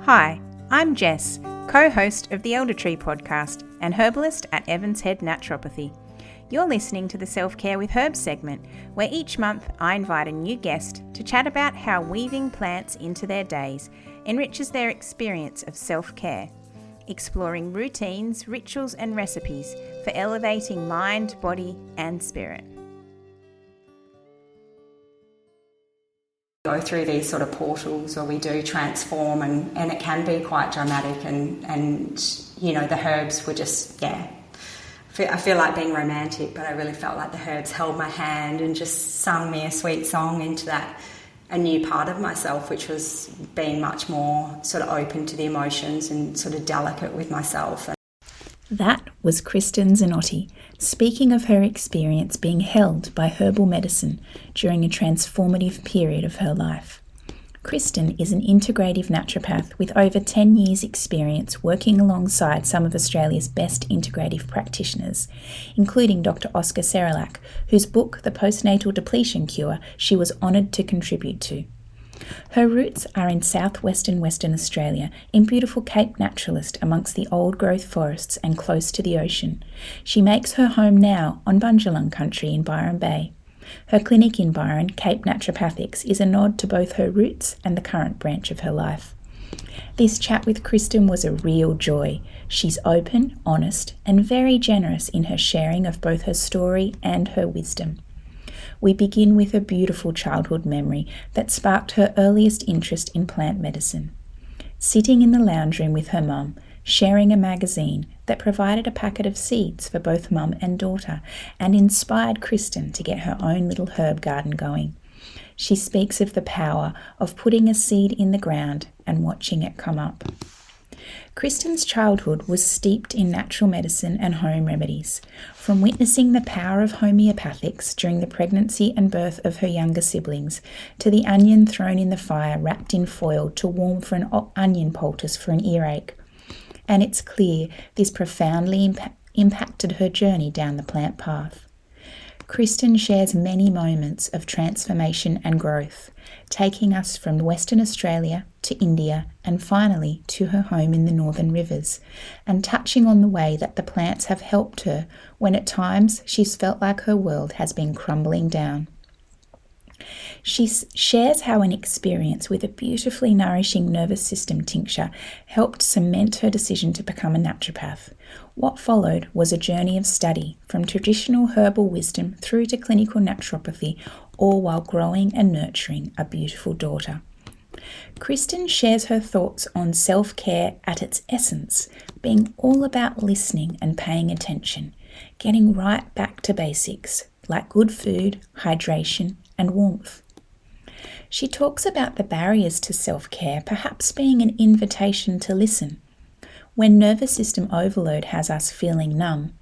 Hi, I'm Jess, co-host of the Elder Tree podcast and herbalist at Evans Head Naturopathy. You're listening to the Self-Care with Herbs segment, where each month I invite a new guest to chat about how weaving plants into their days enriches their experience of self-care, exploring routines, rituals and recipes for elevating mind, body and spirit. Go through these sort of portals where we do transform and it can be quite dramatic and you know, the herbs were just, I feel like being romantic, but I really felt like the herbs held my hand and just sung me a sweet song into that, a new part of myself, which was being much more sort of open to the emotions and sort of delicate with myself. That was Kristin Zanotti, speaking of her experience being held by herbal medicine during a transformative period of her life. Kristin is an integrative naturopath with over 10 years' experience working alongside some of Australia's best integrative practitioners, including Dr. Oscar Serelak, whose book, The Postnatal Depletion Cure, she was honoured to contribute to. Her roots are in southwestern Western Australia, in beautiful Cape Naturalist amongst the old-growth forests and close to the ocean. She makes her home now on Bundjalung country in Byron Bay. Her clinic in Byron, Cape Naturopathics, is a nod to both her roots and the current branch of her life. This chat with Kristin was a real joy. She's open, honest, and very generous in her sharing of both her story and her wisdom. We begin with a beautiful childhood memory that sparked her earliest interest in plant medicine. Sitting in the lounge room with her mum, sharing a magazine that provided a packet of seeds for both mum and daughter and inspired Kristin to get her own little herb garden going. She speaks of the power of putting a seed in the ground and watching it come up. Kristin's childhood was steeped in natural medicine and home remedies, from witnessing the power of homeopathics during the pregnancy and birth of her younger siblings, to the onion thrown in the fire wrapped in foil to warm for an onion poultice for an earache. And it's clear this profoundly impacted her journey down the plant path. Kristin shares many moments of transformation and growth, taking us from Western Australia to India and finally to her home in the Northern Rivers, and touching on the way that the plants have helped her when at times she's felt like her world has been crumbling down. She shares how an experience with a beautifully nourishing nervous system tincture helped cement her decision to become a naturopath. What followed was a journey of study, from traditional herbal wisdom through to clinical naturopathy, all while growing and nurturing a beautiful daughter. Kristin shares her thoughts on self-care at its essence, being all about listening and paying attention, getting right back to basics, like good food, hydration, and warmth. She talks about the barriers to self-care perhaps being an invitation to listen. When nervous system overload has us feeling numb,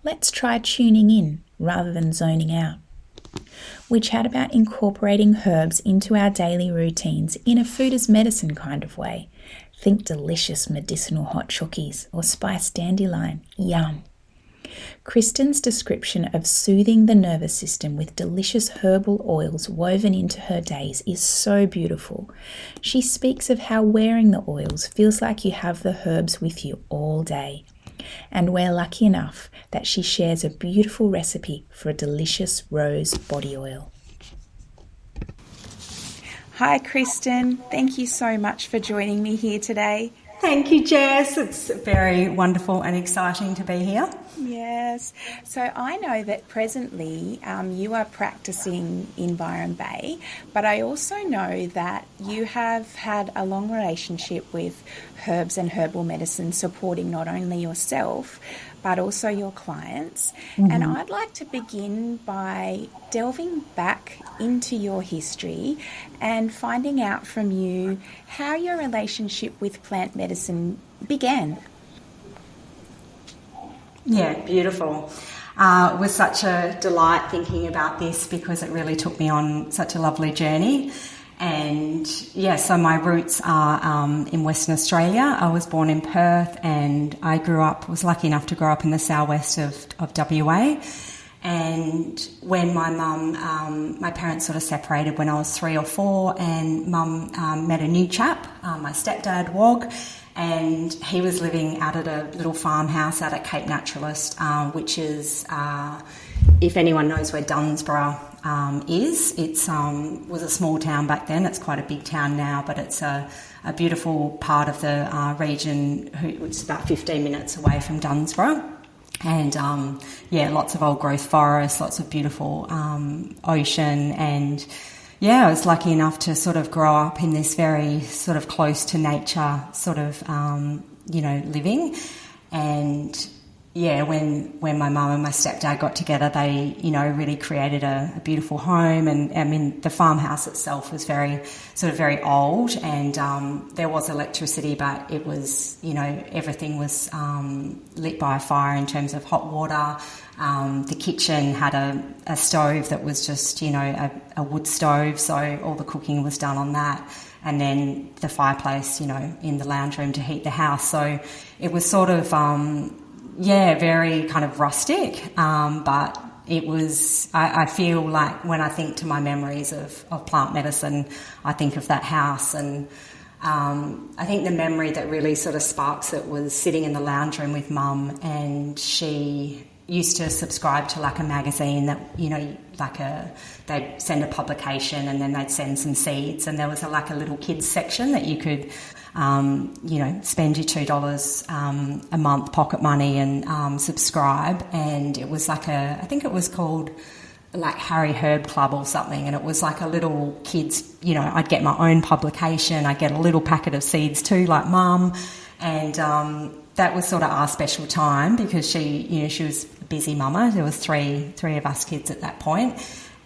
let's try tuning in rather than zoning out. We chat about incorporating herbs into our daily routines in a food as medicine kind of way. Think delicious medicinal hot chockies or spiced dandelion. Yum! Kristin's description of soothing the nervous system with delicious herbal oils woven into her days is so beautiful. She speaks of how wearing the oils feels like you have the herbs with you all day. And we're lucky enough that she shares a beautiful recipe for a delicious rose body oil. Hi Kristin, thank you so much for joining me here today. Thank you, Jess. It's very wonderful and exciting to be here. Yes. So I know that presently you are practicing in Byron Bay, but I also know that you have had a long relationship with herbs and herbal medicine, supporting not only yourself but also your clients. Mm-hmm. And I'd like to begin by delving back into your history and finding out from you how your relationship with plant medicine began. Yeah, beautiful. It was such a delight thinking about this because it really took me on such a lovely journey. And so my roots are in Western Australia. I was born in Perth and I was lucky enough to grow up in the southwest of WA. And when my parents sort of separated when I was 3 or 4, and Mum met a new chap, my stepdad, Wog, and he was living out at a little farmhouse out at Cape Naturalist, which is, if anyone knows where Dunsborough is, it's was a small town back then. It's quite a big town now, but it's a beautiful part of the region, which is about 15 minutes away from Dunsborough. And lots of old growth forests, lots of beautiful ocean, and I was lucky enough to sort of grow up in this very sort of close to nature sort of living. And when my mum and my stepdad got together, they really created a beautiful home. And I mean, the farmhouse itself was very old, and there was electricity, but it was everything was lit by a fire in terms of hot water. The kitchen had a stove that was just a wood stove, so all the cooking was done on that. And then the fireplace in the lounge room to heat the house. So it was sort of very kind of rustic, but it was, I feel like when I think to my memories of plant medicine, I think of that house. And I think the memory that really sort of sparks it was sitting in the lounge room with Mum, and she used to subscribe to like a magazine that, they'd send a publication and then they'd send some seeds, and there was a little kids section that you could spend your $2 a month pocket money and subscribe. And it was I think it was called like Harry Herb Club or something, and it was like a little kids, I'd get my own publication, I'd get a little packet of seeds too, like Mum, and that was sort of our special time, because she was a busy mama. There was three of us kids at that point.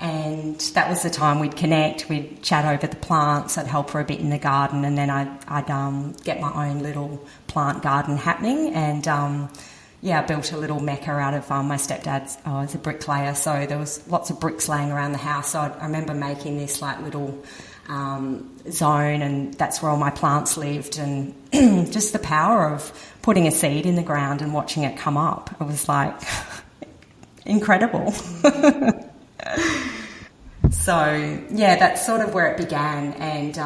And that was the time we'd connect, we'd chat over the plants, I'd help her a bit in the garden, and then I'd get my own little plant garden happening. And I built a little mecca out of my stepdad's, was a bricklayer, so there was lots of bricks laying around the house. So I remember making this little zone, and that's where all my plants lived. And just the power of putting a seed in the ground and watching it come up, it was incredible. So, that's sort of where it began. And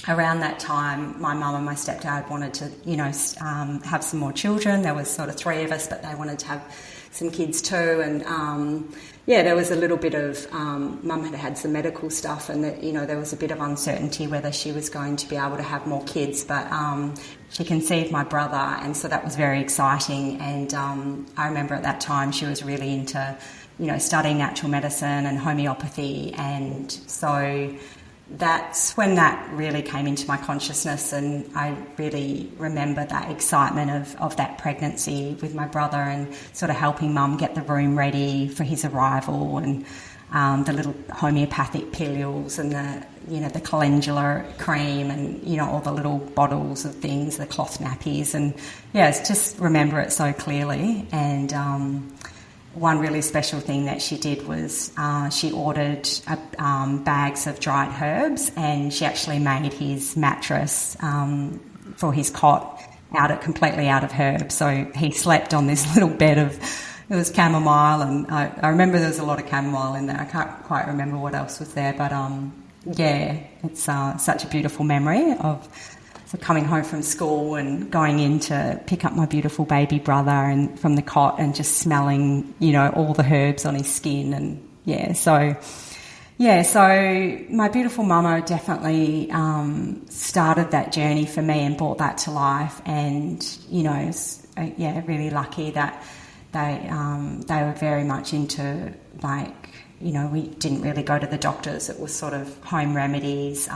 around that time, my mum and my stepdad wanted to, have some more children. There was sort of 3 of us, but they wanted to have some kids too. And, there was a little bit of, Mum had some medical stuff, and that, there was a bit of uncertainty whether she was going to be able to have more kids. But she conceived my brother, and so that was very exciting. And I remember at that time she was really into studying natural medicine and homeopathy, and so that's when that really came into my consciousness. And I really remember that excitement of that pregnancy with my brother, and sort of helping Mum get the room ready for his arrival, and the little homeopathic pilules, and the calendula cream, and all the little bottles of things, the cloth nappies, and just remember it so clearly. And one really special thing that she did was she ordered bags of dried herbs, and she actually made his mattress for his cot completely out of herbs. So he slept on this little bed it was chamomile, and I remember there was a lot of chamomile in there. I can't quite remember what else was there, but it's such a beautiful memory of coming home from school and going in to pick up my beautiful baby brother and from the cot, and just smelling, all the herbs on his skin. And so my beautiful mama definitely started that journey for me and brought that to life. And, really lucky that they were very much into we didn't really go to the doctors. It was sort of home remedies,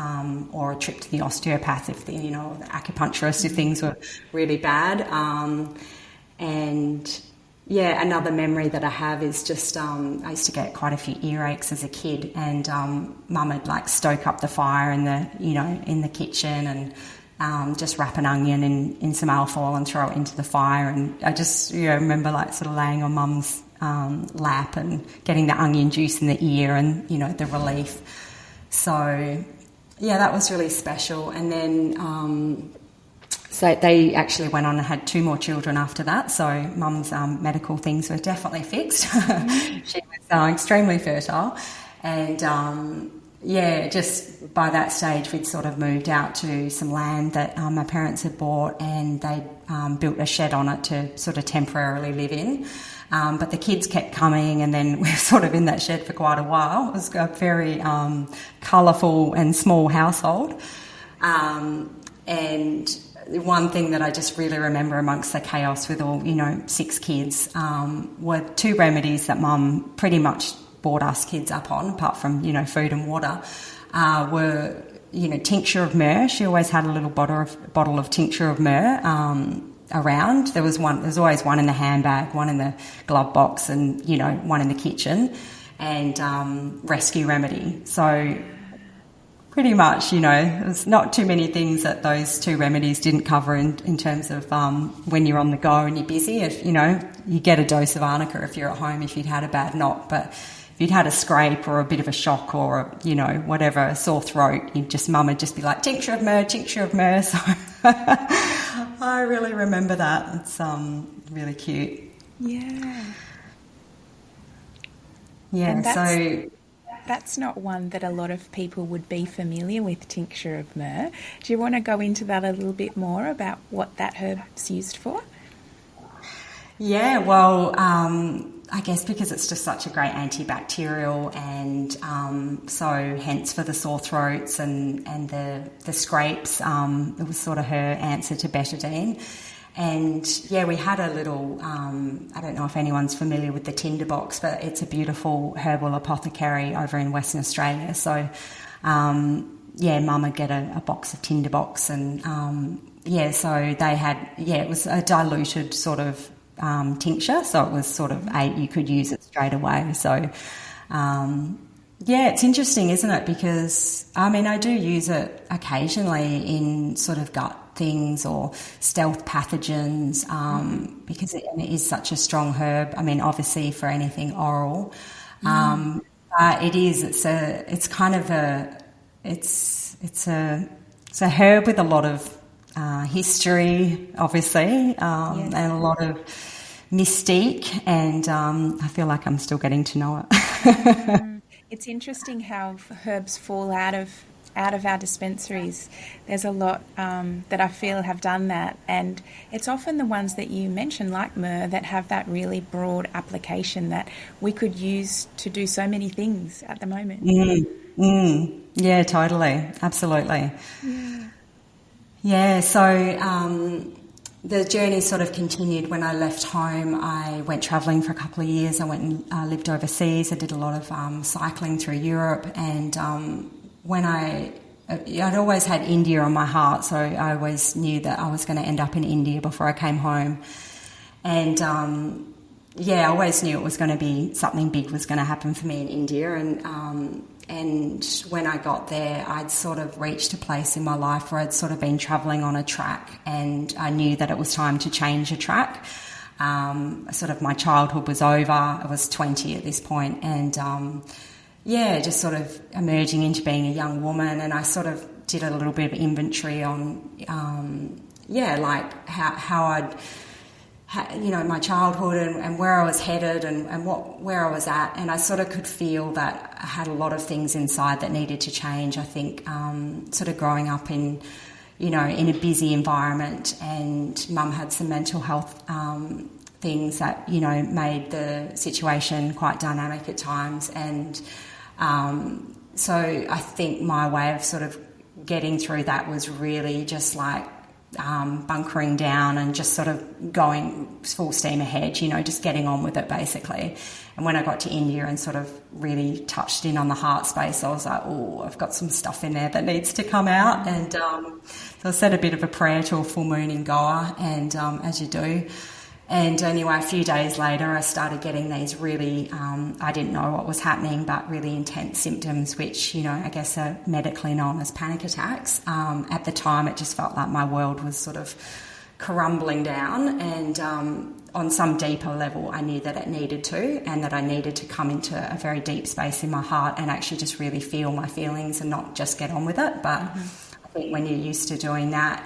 or a trip to the osteopath if the acupuncturist if things were really bad. Another memory that I have is just I used to get quite a few earaches as a kid, and Mum would stoke up the fire in the kitchen, and just wrap an onion in some alfoil and throw it into the fire. And I just remember sort of laying on Mum's lap and getting the onion juice in the ear, and the relief. So that was really special. And then So they actually went on and had 2 more children after that. So Mum's medical things were definitely fixed. She was extremely fertile. And, just by that stage we'd sort of moved out to some land that my parents had bought, and they built a shed on it to sort of temporarily live in. But the kids kept coming, and then we were sort of in that shed for quite a while. It was a very colourful and small household. And one thing that I just really remember amongst the chaos with all, 6 kids, were 2 remedies that Mum pretty much brought us kids up on, apart from, food and water, were, tincture of myrrh. She always had a little bottle of tincture of myrrh around. There was always one in the handbag, one in the glove box, and, one in the kitchen, and rescue remedy. So pretty much, there's not too many things that those 2 remedies didn't cover in terms of when you're on the go and you're busy. If, you get a dose of arnica if you're at home if you'd had a bad knock, but if you'd had a scrape or a bit of a shock or, whatever, a sore throat, Mum would just be like, tincture of myrrh. So I really remember that. It's really cute. Yeah. Yeah, so... That's not one that a lot of people would be familiar with, tincture of myrrh. Do you want to go into that a little bit more about what that herb's used for? Yeah, well, I guess because it's just such a great antibacterial, and so hence for the sore throats and the scrapes, it was sort of her answer to betadine. And yeah, we had a little, I don't know if anyone's familiar with the tinderbox, but it's a beautiful herbal apothecary over in Western Australia. So Mum would get a box of tinderbox, and so they had, it was a diluted sort of tincture, so it was sort of you could use it straight away. So it's interesting, isn't it? Because I do use it occasionally in sort of gut things or stealth pathogens, because it is such a strong herb. Obviously for anything oral, but it's a herb with a lot of history, obviously, and a lot of mystique, and I feel like I'm still getting to know it. It's interesting how herbs fall out of our dispensaries. There's a lot that I feel have done that, and it's often the ones that you mentioned, like myrrh, that have that really broad application that we could use to do so many things at the moment. Yeah, totally, absolutely. So the journey sort of continued. When I left home, I went travelling for a couple of years. I went and lived overseas. I did a lot of cycling through Europe, and when I'd always had India on my heart, so I always knew that I was going to end up in India before I came home. And I always knew it was going to be something big was going to happen for me in India. And when I got there, I'd sort of reached a place in my life where I'd sort of been travelling on a track, and I knew that it was time to change a track. Sort of my childhood was over. I was 20 at this point, and just sort of emerging into being a young woman. And I sort of did a little bit of inventory on, like how I'd, my childhood and where I was headed and where I was at. And I sort of could feel that I had a lot of things inside that needed to change. I think sort of growing up in a busy environment, and Mum had some mental health things that, made the situation quite dynamic at times. And so I think my way of sort of getting through that was really just like bunkering down and just sort of going full steam ahead, just getting on with it basically. And when I got to India and sort of really touched in on the heart space, I was like, oh, I've got some stuff in there that needs to come out. And so I said a bit of a prayer to a full moon in Goa, and as you do. And anyway, a few days later, I started getting these really, I didn't know what was happening, but really intense symptoms, which, I guess are medically known as panic attacks. At the time, it just felt like my world was sort of crumbling down, and on some deeper level, I knew that it needed to, and that I needed to come into a very deep space in my heart and actually just really feel my feelings and not just get on with it. But I think when you're used to doing that,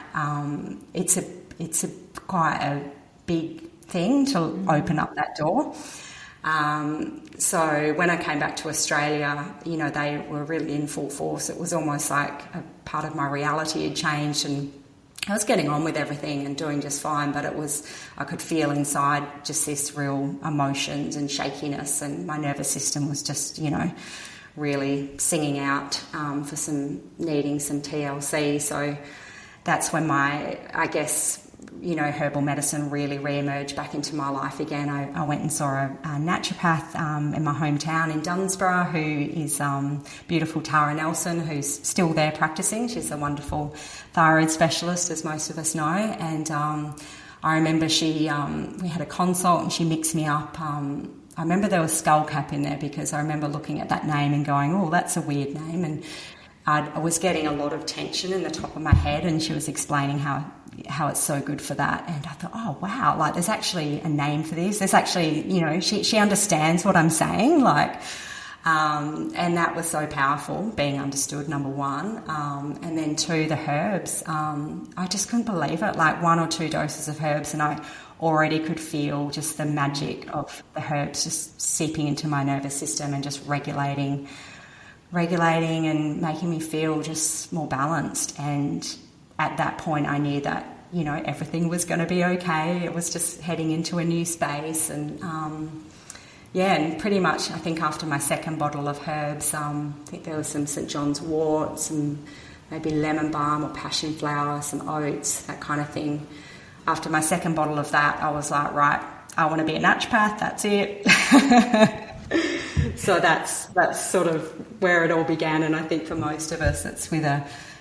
it's quite a big thing to open up that door. So when I came back to Australia, you know, they were really in full force. It was almost like a part of my reality had changed, and I was getting on with everything and doing just fine, but I could feel inside just this real emotions and shakiness, and my nervous system was just, you know, really singing out for needing some TLC. So that's when I guess, you know, herbal medicine really re-emerged back into my life again. I went and saw a naturopath in my hometown in Dunsborough, who is beautiful Tara Nelson, who's still there practicing. She's a wonderful thyroid specialist, as most of us know. And I remember we had a consult and she mixed me up. I remember there was skullcap in there, because I remember looking at that name and going, oh, that's a weird name. And I was getting a lot of tension in the top of my head, and she was explaining how it's so good for that. And I thought, oh, wow, like there's actually a name for this. There's actually, you know, she understands what I'm saying, like, and that was so powerful, being understood, number one. And then two, the herbs. I just couldn't believe it, like 1 or 2 doses of herbs, and I already could feel just the magic of the herbs just seeping into my nervous system and just regulating and making me feel just more balanced. And at that point I knew that, you know, everything was going to be okay. It was just heading into a new space. And and pretty much I think after my second bottle of herbs, I think there was some St John's wort, some maybe lemon balm or passion flower, some oats, that kind of thing. After my second bottle of that, I was like, right, I want to be a naturopath, that's it. So that's sort of where it all began. And I think for most of us it's with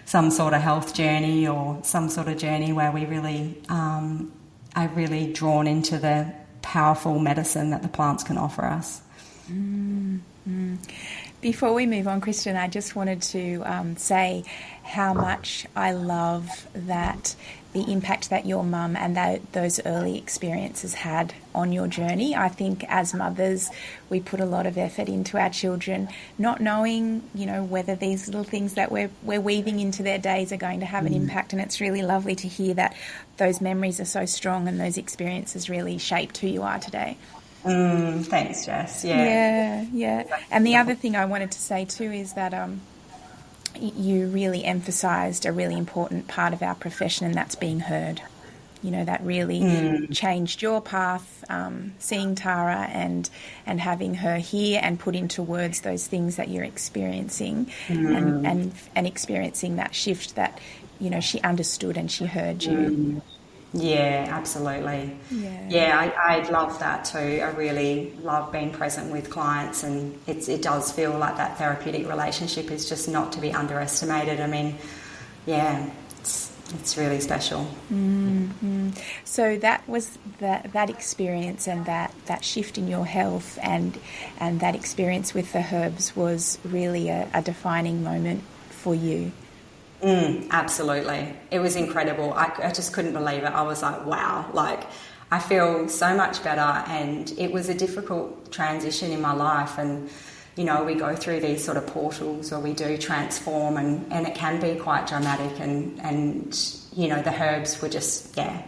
some sort of health journey, or some sort of journey where we really are really drawn into the powerful medicine that the plants can offer us. Mm-hmm. Before we move on, Kristin, I just wanted to say how much I love that the impact that your mum and those early experiences had on your journey. I think as mothers, we put a lot of effort into our children, not knowing, you know, whether these little things that we're weaving into their days are going to have an impact. And it's really lovely to hear that those memories are so strong and those experiences really shaped who you are today. Thanks, Jess. Yeah. And the other thing I wanted to say too is that you really emphasised a really important part of our profession, and that's being heard. You know, that really changed your path, seeing Tara and having her hear and put into words those things that you're experiencing, and experiencing that shift that, you know, she understood and she heard you. Yeah, absolutely. Yeah, I love that too. I really love being present with clients, and it does feel like that therapeutic relationship is just not to be underestimated. I mean, yeah, it's really special. Mm-hmm. So that was that experience, and that shift in your health and that experience with the herbs was really a defining moment for you. Absolutely. It was incredible. I just couldn't believe it. I was like, wow, like I feel so much better. And it was a difficult transition in my life. And, you know, we go through these sort of portals, or we do transform, and it can be quite dramatic. And you know, the herbs were just, I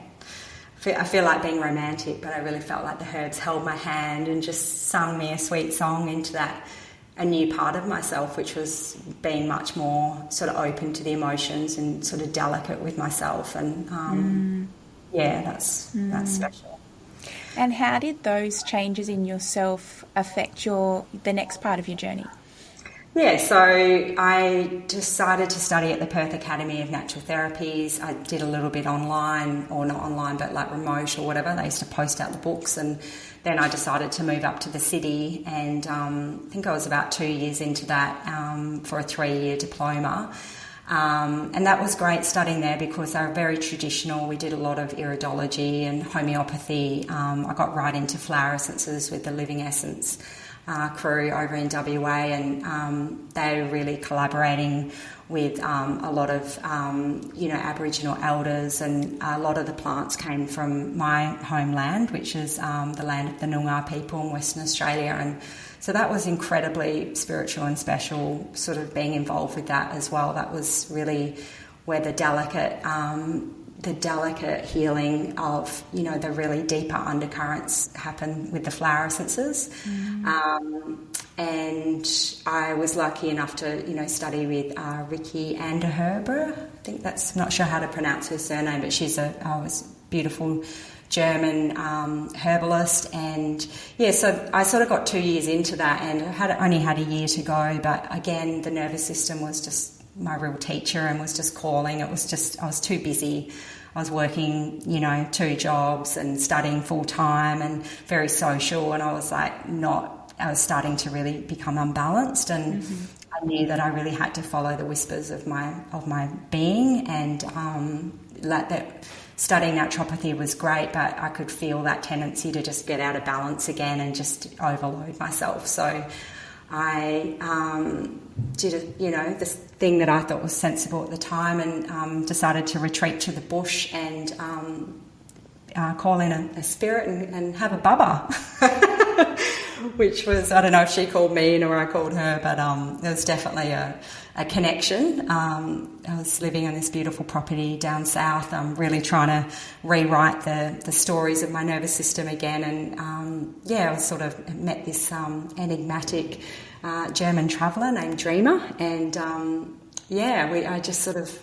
feel like being romantic, but I really felt like the herbs held my hand and just sung me a sweet song into a new part of myself, which was being much more sort of open to the emotions and sort of delicate with myself. And that's special. And how did those changes in yourself affect the next part of your journey? Yeah, so I decided to study at the Perth Academy of Natural Therapies. I did a little bit online, or not online, but like remote or whatever. They used to post out the books, and then I decided to move up to the city, and I think I was about 2 years into that for a 3-year diploma. And that was great studying there, because they were very traditional. We did a lot of iridology and homeopathy. I got right into flower essences with the Living Essence crew over in WA, and they were really collaborating with a lot of Aboriginal elders, and a lot of the plants came from my homeland, which is the land of the Noongar people in Western Australia. And so that was incredibly spiritual and special, sort of being involved with that as well. That was really where the delicate healing of, you know, the really deeper undercurrents happen with the flower essences. And I was lucky enough to, you know, study with Ricky Anderherber. I think that's, I'm not sure how to pronounce her surname, but she's was beautiful German herbalist. And yeah, so I sort of got 2 years into that, and only had a year to go. But again, the nervous system was just my real teacher and was just calling. It was just, I was too busy. I was working, you know, 2 jobs and studying full time and very social, and I was like I was starting to really become unbalanced, and I knew that I really had to follow the whispers of my being, and like that. Studying naturopathy was great, but I could feel that tendency to just get out of balance again and just overload myself. So I did, this thing that I thought was sensible at the time, and decided to retreat to the bush and call in a spirit and have a bubba. Which was, I don't know if she called me in or I called her, but there was definitely a connection. I was living on this beautiful property down south. I'm really trying to rewrite the stories of my nervous system again. And I sort of met this enigmatic German traveller named Dreamer. And I just sort of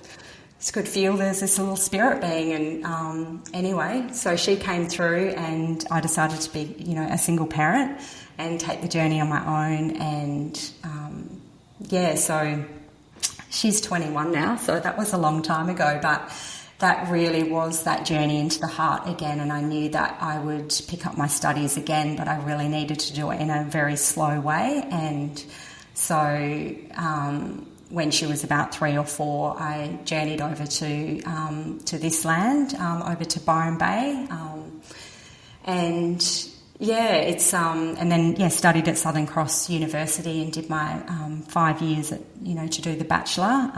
could feel there's this little spirit being. And anyway, so she came through, and I decided to be, a single parent and take the journey on my own. And so she's 21 now, so that was a long time ago, but that really was that journey into the heart again. And I knew that I would pick up my studies again, but I really needed to do it in a very slow way. And so when she was about 3 or 4, I journeyed over to this land, over to Byron Bay, studied at Southern Cross University and did my 5 years to do the bachelor.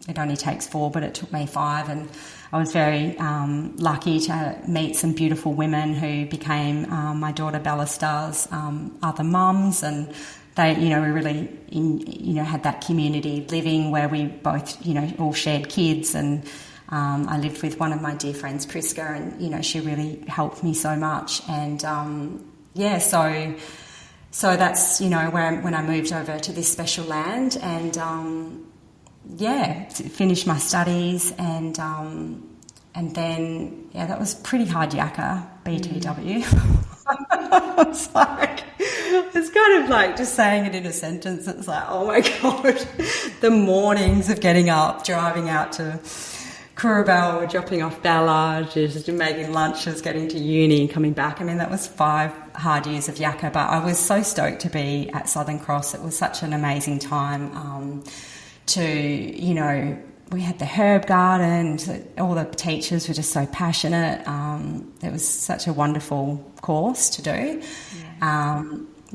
It only takes 4, but it took me 5, and I was very lucky to meet some beautiful women who became my daughter Bella Star's other mums, and they, we really, had that community living where we both, all shared kids. And I lived with one of my dear friends, Priska, and, she really helped me so much. And, so that's, when I moved over to this special land and, finished my studies and then, that was pretty hard yakka, BTW. It's kind of like just saying it in a sentence. It's like, oh my God, the mornings of getting up, driving out to Kurrabell, dropping off Bella, just making lunches, getting to uni and coming back. I mean, that was 5 hard years of yakka, but I was so stoked to be at Southern Cross. It was such an amazing time we had the herb garden, all the teachers were just so passionate. It was such a wonderful course to do.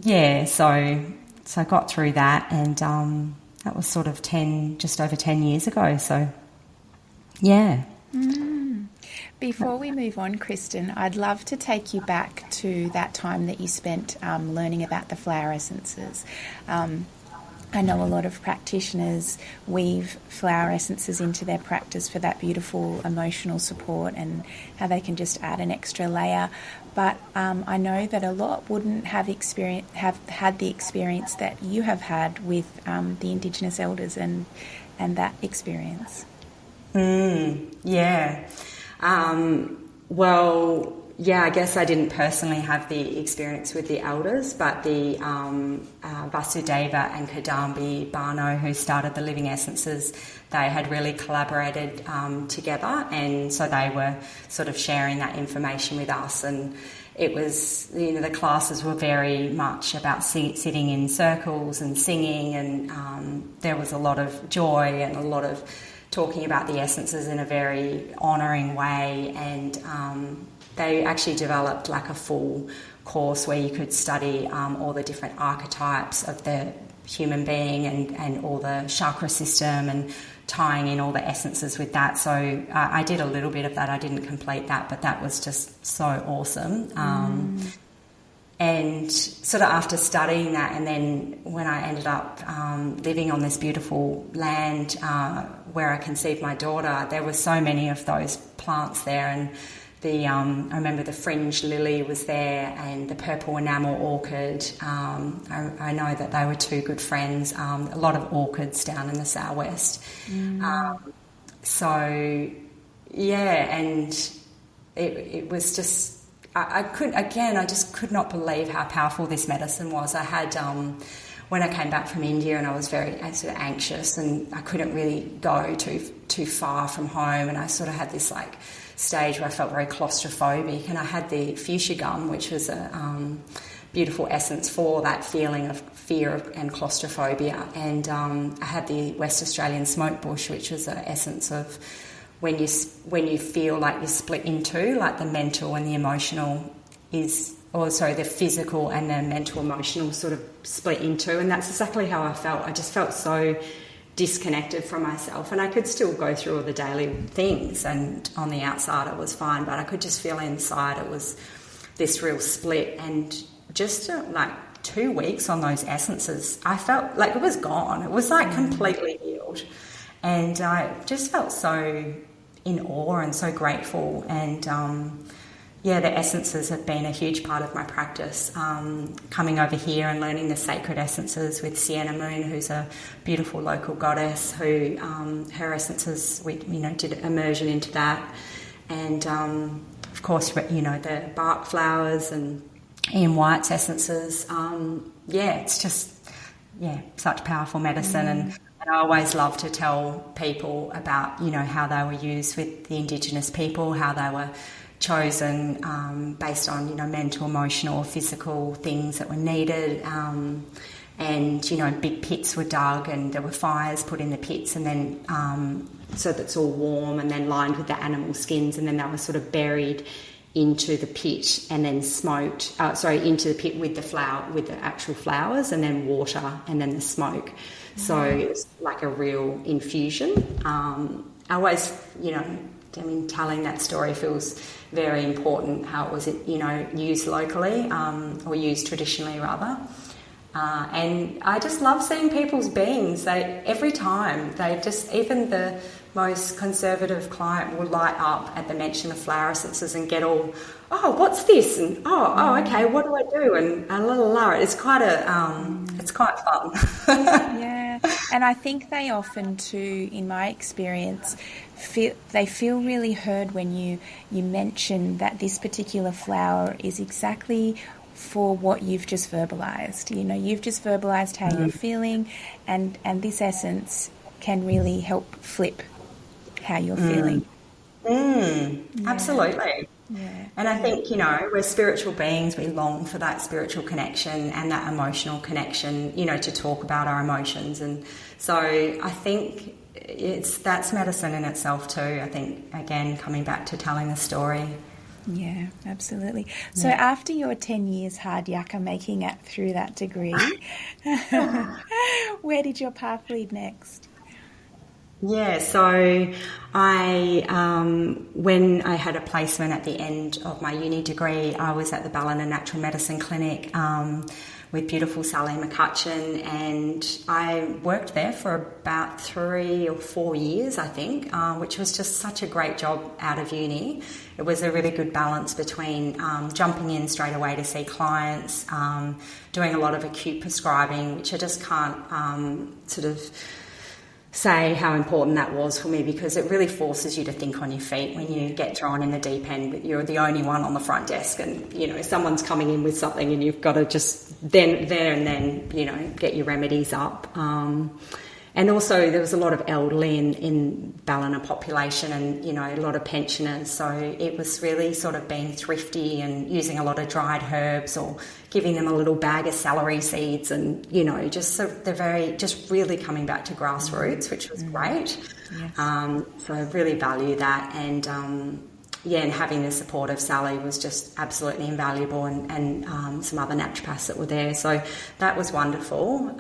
Yeah. So I got through that, and that was sort of just over 10 years ago. So, yeah. Before we move on, Kristin, I'd love to take you back to that time that you spent learning about the flower essences. I know a lot of practitioners weave flower essences into their practice for that beautiful emotional support and how they can just add an extra layer. But I know that a lot wouldn't have had the experience that you have had with the Indigenous elders and that experience. I guess I didn't personally have the experience with the elders, but the Vasudeva and Kadambi Bano, who started the Living Essences, they had really collaborated together, and so they were sort of sharing that information with us. And it was, the classes were very much about sitting in circles and singing, and there was a lot of joy and a lot of talking about the essences in a very honouring way. And they actually developed like a full course where you could study all the different archetypes of the human being and all the chakra system and tying in all the essences with that. So I did a little bit of that. I didn't complete that, but that was just so awesome. And sort of after studying that, and then when I ended up living on this beautiful land where I conceived my daughter, there were so many of those plants there. And I remember the fringe lily was there, and the purple enamel orchid. I know that they were two good friends. A lot of orchids down in the southwest. So, yeah, and it was just... I just could not believe how powerful this medicine was. I had, when I came back from India, and I was very sort of anxious, and I couldn't really go too far from home, and I sort of had this like stage where I felt very claustrophobic, and I had the fuchsia gum, which was a beautiful essence for that feeling of fear and claustrophobia, and I had the West Australian smoke bush, which was an essence of when you feel like you're split in two, like the mental and the emotional the physical and the mental emotional sort of split in two, and that's exactly how I felt. I just felt so disconnected from myself, and I could still go through all the daily things, and on the outside it was fine, but I could just feel inside it was this real split. And just like 2 weeks on those essences, I felt like it was gone. It was like completely healed. And I just felt so in awe and so grateful. And, the essences have been a huge part of my practice. Coming over here and learning the sacred essences with Sienna Moon, who's a beautiful local goddess, who her essences, we did immersion into that. And, of course, the bark flowers and Ian White's essences. It's just, such powerful medicine. And I always love to tell people about, how they were used with the Indigenous people, how they were chosen based on, mental, emotional, physical things that were needed. And, big pits were dug and there were fires put in the pits, and then so that's all warm and then lined with the animal skins, and then they were sort of buried into the pit and then smoked, into the pit with the actual flowers, and then water and then the smoke. So it was like a real infusion. I always, telling that story feels very important, how it was, used locally, or used traditionally rather. And I just love seeing people's beings. Every time, even the most conservative client will light up at the mention of flower essences and get all, oh, what's this? And okay, what do I do? And la la la. It's quite it's quite fun. Yeah, and I think they often too, in my experience, feel really heard when you mention that this particular flower is exactly for what you've just verbalised. You've just verbalised how you're feeling, and this essence can really help flip how you're feeling. Absolutely. Yeah. And I think, we're spiritual beings. We long for that spiritual connection and that emotional connection, to talk about our emotions. And so I think that's medicine in itself too. I think, again, coming back to telling the story. Yeah, absolutely. So after your 10 years hard yakka making it through that degree, where did your path lead next? Yeah, so when I had a placement at the end of my uni degree, I was at the Ballina Natural Medicine Clinic with beautiful Sally McCutcheon, and I worked there for about 3 or 4 years, I think, which was just such a great job out of uni. It was a really good balance between jumping in straight away to see clients, doing a lot of acute prescribing, which I just can't sort of say how important that was for me, because it really forces you to think on your feet when you get thrown in the deep end. But you're the only one on the front desk, and someone's coming in with something, and you've got to just there and then get your remedies up. And also there was a lot of elderly in Ballina population, and a lot of pensioners, so it was really sort of being thrifty and using a lot of dried herbs, or giving them a little bag of celery seeds, and just really coming back to grassroots, which was great. Yes. So I really value that, and and having the support of Sally was just absolutely invaluable, and some other naturopaths that were there, so that was wonderful.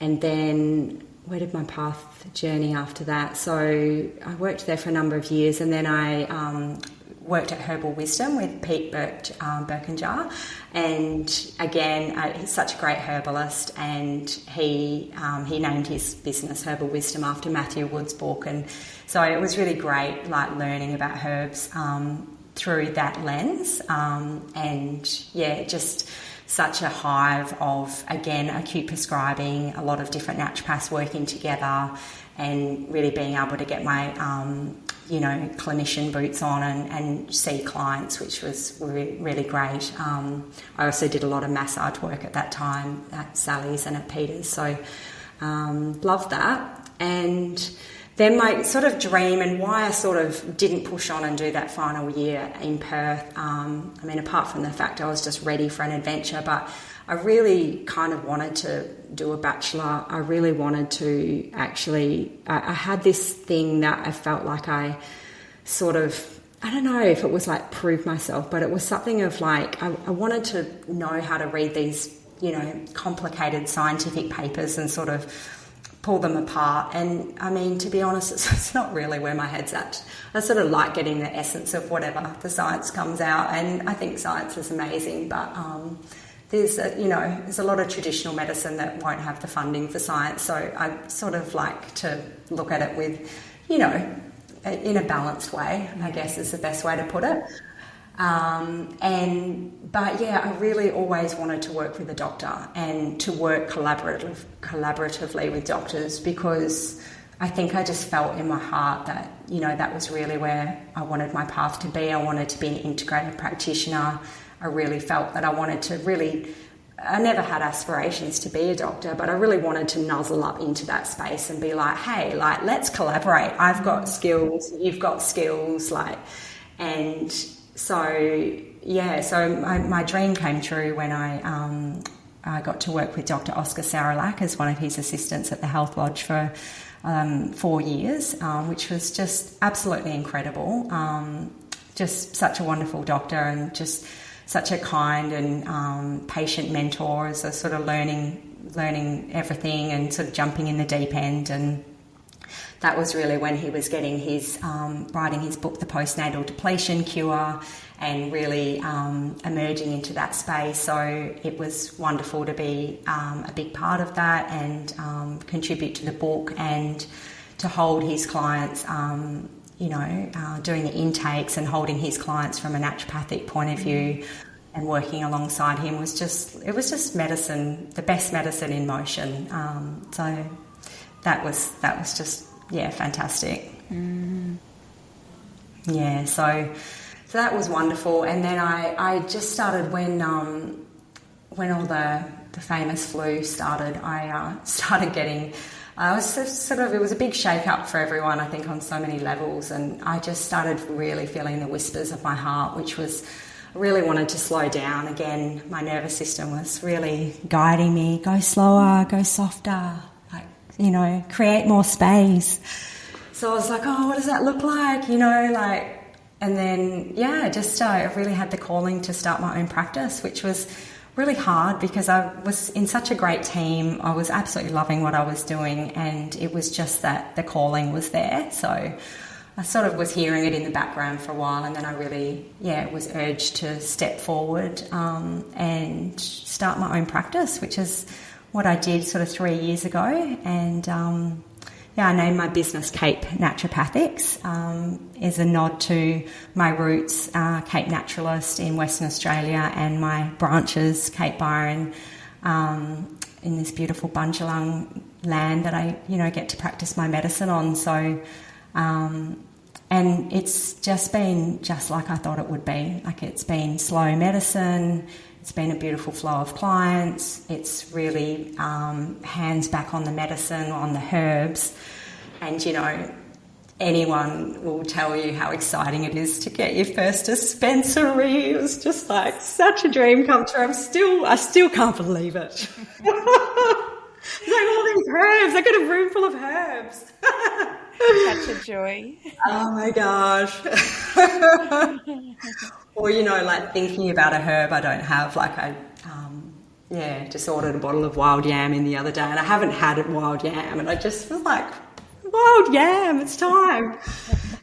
And then where did my path journey after that? So I worked there for a number of years, and then I worked at Herbal Wisdom with Pete Birkenjar, and again, he's such a great herbalist, and he named his business Herbal Wisdom after Matthew Wood's book, and so it was really great, like learning about herbs through that lens, and yeah, just such a hive of, again, acute prescribing, a lot of different naturopaths working together, and really being able to get my clinician boots on and see clients, which was really great. I also did a lot of massage work at that time at Sally's and at Peter's, so loved that. And then my sort of dream, and why I sort of didn't push on and do that final year in Perth, apart from the fact I was just ready for an adventure, but I really kind of wanted to do a bachelor. I really wanted to actually, I had this thing that I felt like I sort of, I don't know if it was like prove myself, but it was something of like, I wanted to know how to read these, complicated scientific papers and sort of pull them apart. And I mean, to be honest, it's not really where my head's at. I sort of like getting the essence of whatever the science comes out, and I think science is amazing, but there's a lot of traditional medicine that won't have the funding for science, so I sort of like to look at it with, in a balanced way, I guess is the best way to put it. I really always wanted to work with a doctor and to work collaboratively with doctors, because I think I just felt in my heart that, that was really where I wanted my path to be. I wanted to be an integrated practitioner. I really felt that I wanted to I never had aspirations to be a doctor, but I really wanted to nuzzle up into that space and be like, hey, like, let's collaborate. I've got skills, you've got skills, and so my dream came true when I got to work with Dr. Oscar Saralak as one of his assistants at the Health Lodge for 4 years, which was just absolutely incredible. Just such a wonderful doctor, and just such a kind and patient mentor, as a sort of learning everything and sort of jumping in the deep end. And that was really when he was getting his writing his book, The Postnatal Depletion Cure, and really emerging into that space. So it was wonderful to be a big part of that, and contribute to the book, and to hold his clients, doing the intakes and holding his clients from a naturopathic point of view, and working alongside him was just medicine, the best medicine in motion. So that was just, fantastic. Yeah, so that was wonderful. And then I just started when all the famous flu started. I started getting. It was a big shake-up for everyone, I think, on so many levels, and I just started really feeling the whispers of my heart, which was, I really wanted to slow down. Again, my nervous system was really guiding me, go slower, go softer, create more space. So I was like, oh, what does that look like, and then, I really had the calling to start my own practice, which was really hard because I was in such a great team. I was absolutely loving what I was doing, and it was just that the calling was there. So I sort of was hearing it in the background for a while, and then I really, was urged to step forward and start my own practice, which is what I did sort of 3 years ago. And I named my business Cape Naturopathics, as a nod to my roots, Cape Naturalist in Western Australia, and my branches, Cape Byron, in this beautiful Bundjalung land that I, get to practice my medicine on. So, and it's just been just like I thought it would be. Like, it's been slow medicine. It's been a beautiful flow of clients. It's really hands back on the medicine, on the herbs. And, anyone will tell you how exciting it is to get your first dispensary. It was just like such a dream come true. I still can't believe it. It's like all these herbs. I got a room full of herbs. Such a joy. Oh my gosh. Or, like thinking about a herb I don't have, like I just ordered a bottle of wild yam in the other day, and I haven't had wild yam, and I just was like, wild yam, it's time.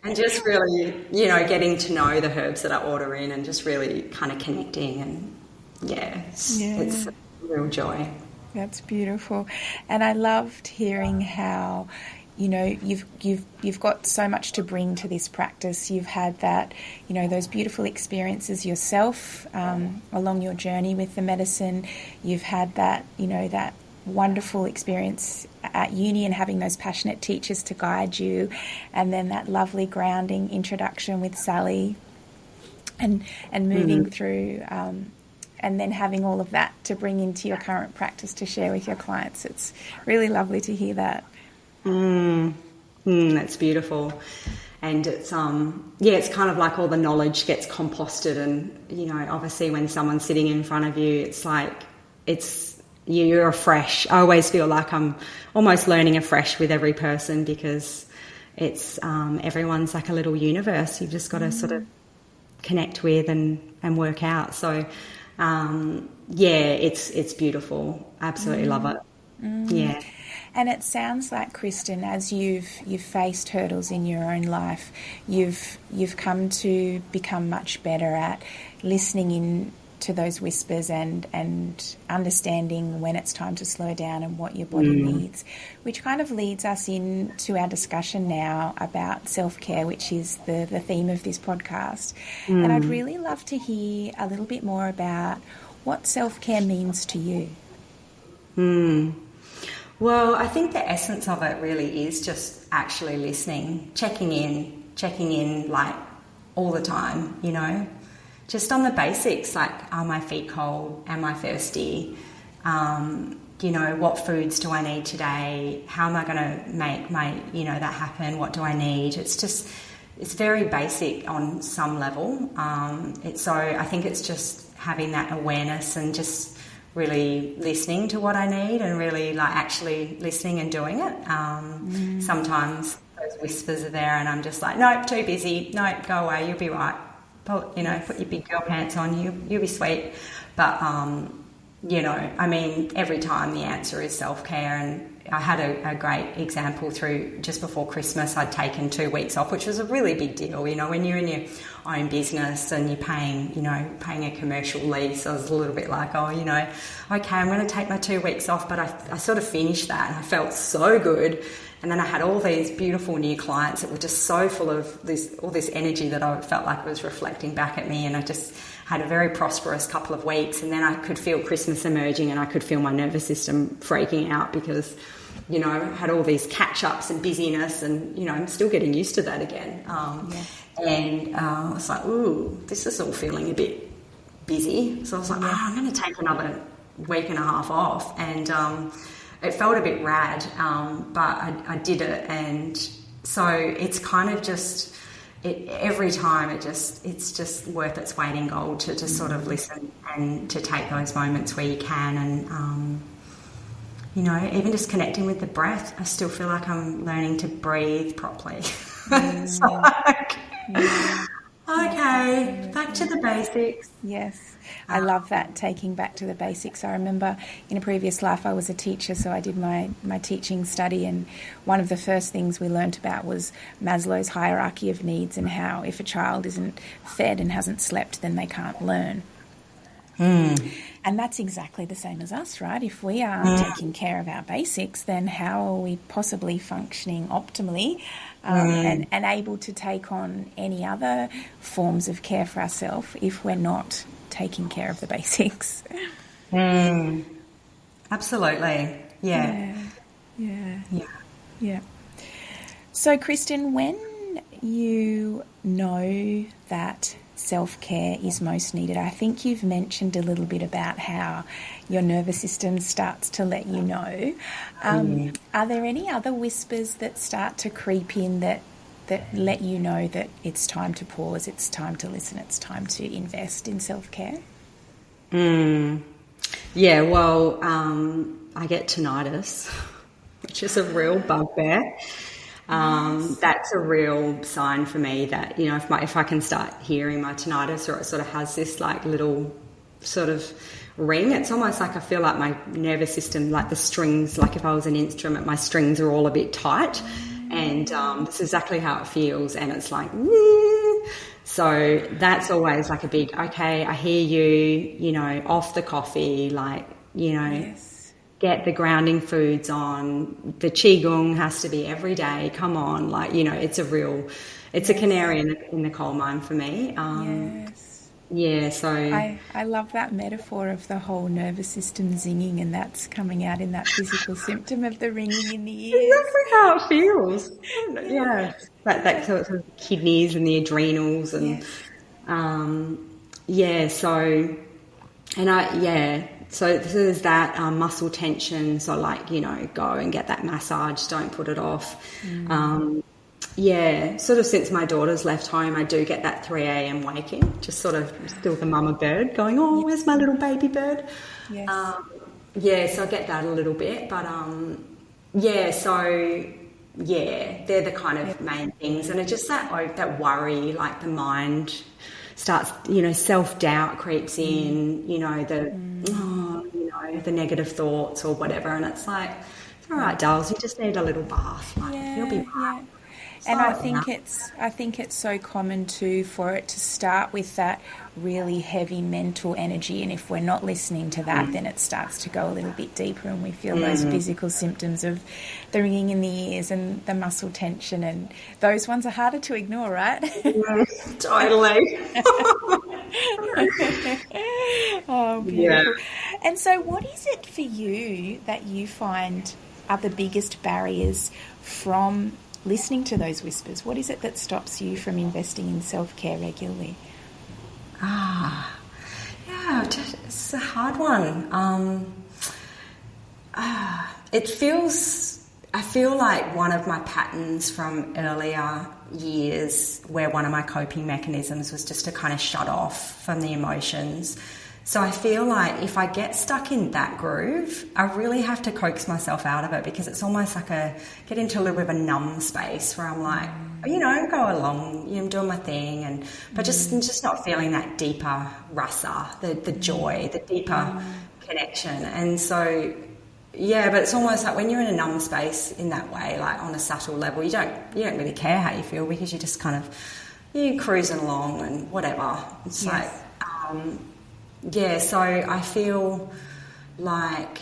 And just really, you know, getting to know the herbs that I order in and just really kind of connecting, and it's a real joy. That's beautiful. And I loved hearing how, you know, you've got so much to bring to this practice. You've had that, you know, those beautiful experiences yourself along your journey with the medicine. You've had that, you know, that wonderful experience at uni and having those passionate teachers to guide you, and then that lovely grounding introduction with Sally, and moving through, and then having all of that to bring into your current practice to share with your clients. It's really lovely to hear that. That's beautiful. And it's it's kind of like all the knowledge gets composted, and, you know, obviously when someone's sitting in front of you, it's like you're afresh. I always feel like I'm almost learning afresh with every person, because it's everyone's like a little universe. You've just got to sort of connect with and work out. So it's beautiful. Absolutely love it. Yeah. And it sounds like, Kristin, as you've faced hurdles in your own life, you've come to become much better at listening in to those whispers and understanding when it's time to slow down and what your body needs, which kind of leads us into our discussion now about self-care, which is the theme of this podcast. And I'd really love to hear a little bit more about what self-care means to you. Well, I think the essence of it really is just actually listening, checking in like all the time, you know, just on the basics, like, are my feet cold? Am I thirsty? You know, what foods do I need today? How am I going to make that happen? What do I need? It's very basic on some level. So I think it's just having that awareness and just really listening to what I need, and really like actually listening and doing it. Sometimes those whispers are there and I'm just like, nope, too busy. Nope, go away. You'll be right. Put your big girl pants on. You'll be sweet. But, you know, I mean, every time the answer is self-care. And I had a great example through just before Christmas. I'd taken 2 weeks off, which was a really big deal. You know, when you're in your own business and you're paying a commercial lease, I was a little bit like, okay, I'm going to take my 2 weeks off. But I sort of finished that and I felt so good. And then I had all these beautiful new clients that were just so full of all this energy that I felt like was reflecting back at me. And I just had a very prosperous couple of weeks. And then I could feel Christmas emerging, and I could feel my nervous system freaking out because, you know, I had all these catch-ups and busyness, and, you know, I'm still getting used to that again. And I was like, ooh, this is all feeling a bit busy. So I was like, I'm going to take another week and a half off. And it felt a bit rad, but I did it. And so it's kind of just... every time it's just worth its weight in gold to sort of listen and to take those moments where you can, and you know, even just connecting with the breath. I still feel like I'm learning to breathe properly. It's like, okay, back to the basics. Yes, I love that, taking back to the basics. I remember in a previous life I was a teacher, so I did my teaching study, and one of the first things we learnt about was Maslow's hierarchy of needs, and how if a child isn't fed and hasn't slept, then they can't learn. And that's exactly the same as us, right? If we aren't taking care of our basics, then how are we possibly functioning optimally and able to take on any other forms of care for ourselves if we're not taking care of the basics? Absolutely. Yeah. So, Kristin, when you know that self-care is most needed, I think you've mentioned a little bit about how your nervous system starts to let you know. Are there any other whispers that start to creep in that let you know that it's time to pause, it's time to listen, it's time to invest in self-care? Yeah, well, I get tinnitus, which is a real bugbear. That's a real sign for me that, you know, if I can start hearing my tinnitus, or it sort of has this like little sort of ring, it's almost like I feel like my nervous system, like the strings, like if I was an instrument, my strings are all a bit tight, and this is exactly how it feels, and it's like, so that's always like a big, okay, I hear you, off the coffee, like, get the grounding foods on, the qigong has to be every day, come on, like, it's a canary in the coal mine for me. Yeah, so I love that metaphor of the whole nervous system zinging, and that's coming out in that physical symptom of the ringing in the ears. Exactly how it feels. Yeah, that sort of kidneys and the adrenals, and so there's that muscle tension. So like go and get that massage. Don't put it off. Sort of since my daughter's left home, I do get that 3 a.m. waking, just sort of still the mama bird going, oh, where's my little baby bird? Yes. So I get that a little bit, but they're the kind of main things. And it's just that worry, like the mind starts, self-doubt creeps in, the negative thoughts or whatever. And it's like, it's all right, dolls, you just need a little bath. Like, you'll be fine. And I think it's so common too for it to start with that really heavy mental energy, and if we're not listening to that, then it starts to go a little bit deeper, and we feel those physical symptoms of the ringing in the ears and the muscle tension, and those ones are harder to ignore, right? Totally. Oh, beautiful. Yeah. And so what is it for you that you find are the biggest barriers from listening to those whispers? What is it that stops you from investing in self-care regularly? It's a hard one. I feel like one of my patterns from earlier years, where one of my coping mechanisms was just to kind of shut off from the emotions. So I feel like if I get stuck in that groove, I really have to coax myself out of it, because it's almost like get into a little bit of a numb space where I'm like, go along, I'm doing my thing, but just not feeling that deeper rasa, the joy, the deeper connection. And so, but it's almost like when you're in a numb space in that way, like on a subtle level, you don't really care how you feel, because you just kind of, you're cruising along and whatever. It's like, so I feel like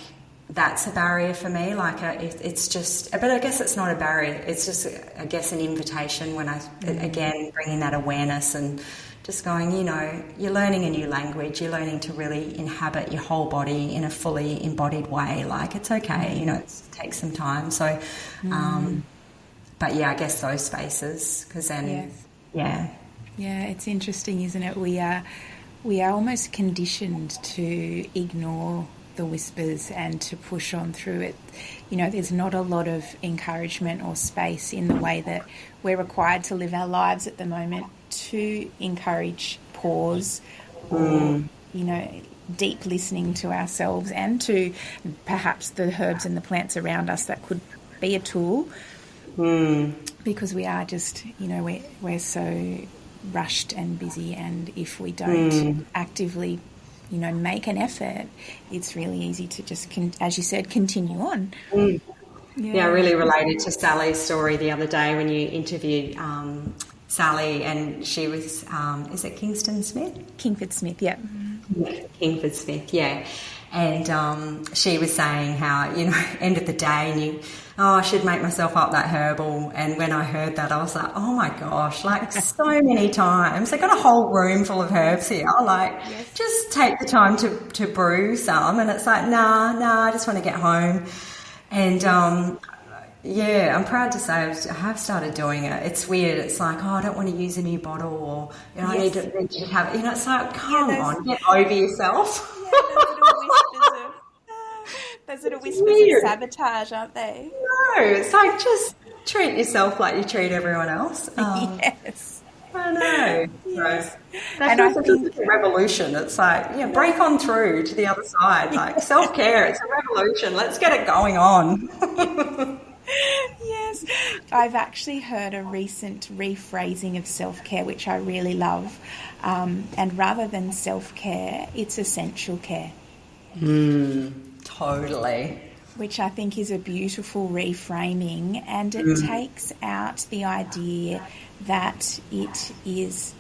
that's a barrier for me. Like it's just, but I guess it's not a barrier. It's just, I guess, an invitation when again, bringing that awareness and just going, you're learning a new language. You're learning to really inhabit your whole body in a fully embodied way. Like, it's okay, it takes some time. So, but I guess those spaces, because then, Yeah, it's interesting, isn't it? We are almost conditioned to ignore the whispers and to push on through it. There's not a lot of encouragement or space in the way that we're required to live our lives at the moment to encourage pause or, deep listening to ourselves and to perhaps the herbs and the plants around us that could be a tool. Because we are just, we're so rushed and busy, and if we don't actively make an effort, it's really easy to just as you said, continue on. I really related to Sally's story the other day when you interviewed Sally, and she was is it Kingston Smith? Kingford Smith, yeah. Kingford Smith, yeah. And she was saying how, end of the day, and I should make myself up that herbal. And when I heard that, I was like, oh my gosh, like so many times. They've got a whole room full of herbs here. Like, just take the time to brew some. And it's like, nah, I just want to get home. And I'm proud to say I have started doing it. It's weird. It's like, I don't want to use a new bottle, or I need to have it. It's like, come on, get over yourself. Those little whispers of sabotage, aren't they? No, it's like, just treat yourself like you treat everyone else. Yes. I know. Yes. So that's also just a revolution. It's like, break on through to the other side. Like, self-care, it's a revolution. Let's get it going on. Yes. I've actually heard a recent rephrasing of self-care, which I really love. And rather than self-care, it's essential care. Totally. which I think is a beautiful reframing, and it takes out the idea that it is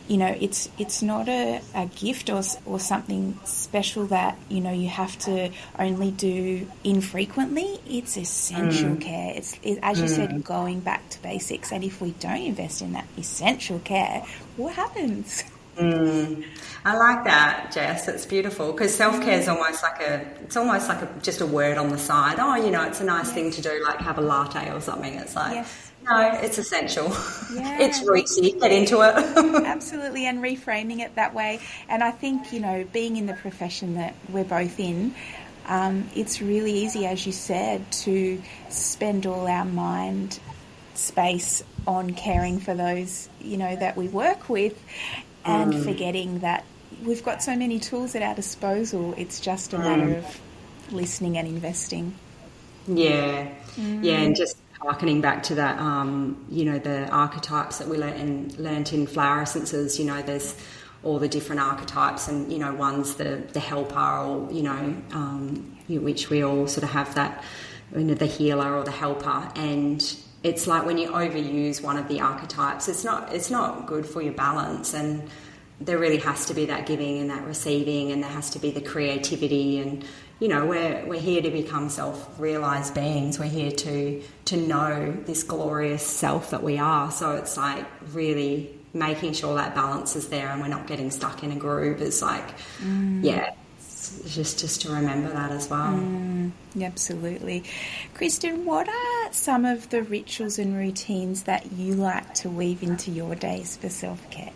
it's not a gift or something special that, you have to only do infrequently. It's essential care. It's as you said, going back to basics. And if we don't invest in that essential care, what happens? I like that, Jess. It's beautiful, because self-care is almost like just a word on the side. Oh, it's a nice thing to do, like have a latte or something. It's like, no, it's essential. Yeah. It's rootsy. Get into it. Absolutely, and reframing it that way. And I think, being in the profession that we're both in, it's really easy, as you said, to spend all our mind space on caring for those, that we work with, and forgetting that we've got so many tools at our disposal. It's just a matter of listening and investing. Yeah, and just harkening back to that, the archetypes that we learnt in flower essences. There's all the different archetypes, and one's the helper, or which we all sort of have that, the healer or the helper. And it's like when you overuse one of the archetypes, it's not good for your balance. And there really has to be that giving and that receiving, and there has to be the creativity. And we're here to become self-realised beings. We're here to know this glorious self that we are. So it's like really making sure that balance is there, and we're not getting stuck in a groove. It's like, it's just to remember that as well. Absolutely. Kristin, what are some of the rituals and routines that you like to weave into your days for self-care?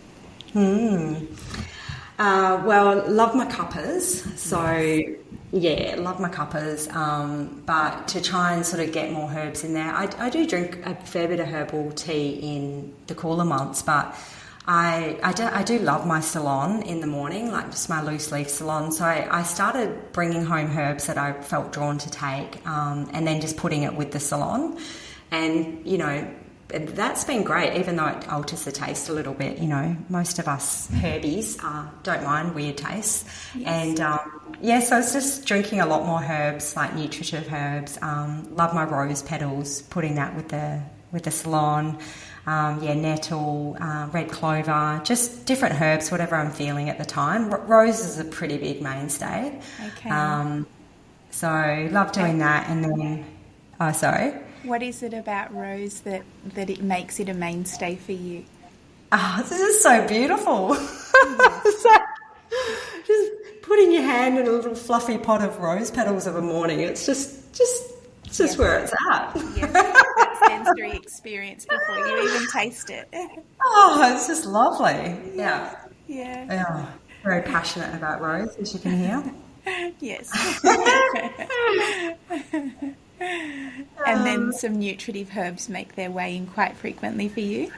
Well, love my cuppas. So, love my cuppas. But to try and sort of get more herbs in there, I do drink a fair bit of herbal tea in the cooler months, but I do love my Ceylon in the morning, like just my loose leaf Ceylon. So I started bringing home herbs that I felt drawn to take, and then just putting it with the Ceylon. And, that's been great, even though it alters the taste a little bit. Most of us herbies don't mind weird tastes. Yes. And, so it's just drinking a lot more herbs, like nutritive herbs. Love my rose petals, putting that with the Ceylon. Nettle, red clover, just different herbs, whatever I'm feeling at the time. Rose is a pretty big mainstay. Okay. So love doing that. And then, sorry. What is it about rose that it makes it a mainstay for you? Oh, this is so beautiful. Just putting your hand in a little fluffy pot of rose petals of a morning. It's just where it's at. Yes, that sensory experience before you even taste it. Oh, it's just lovely. Yeah. Yeah. Very passionate about rose, as you can hear. Yes. And then some nutritive herbs make their way in quite frequently for you?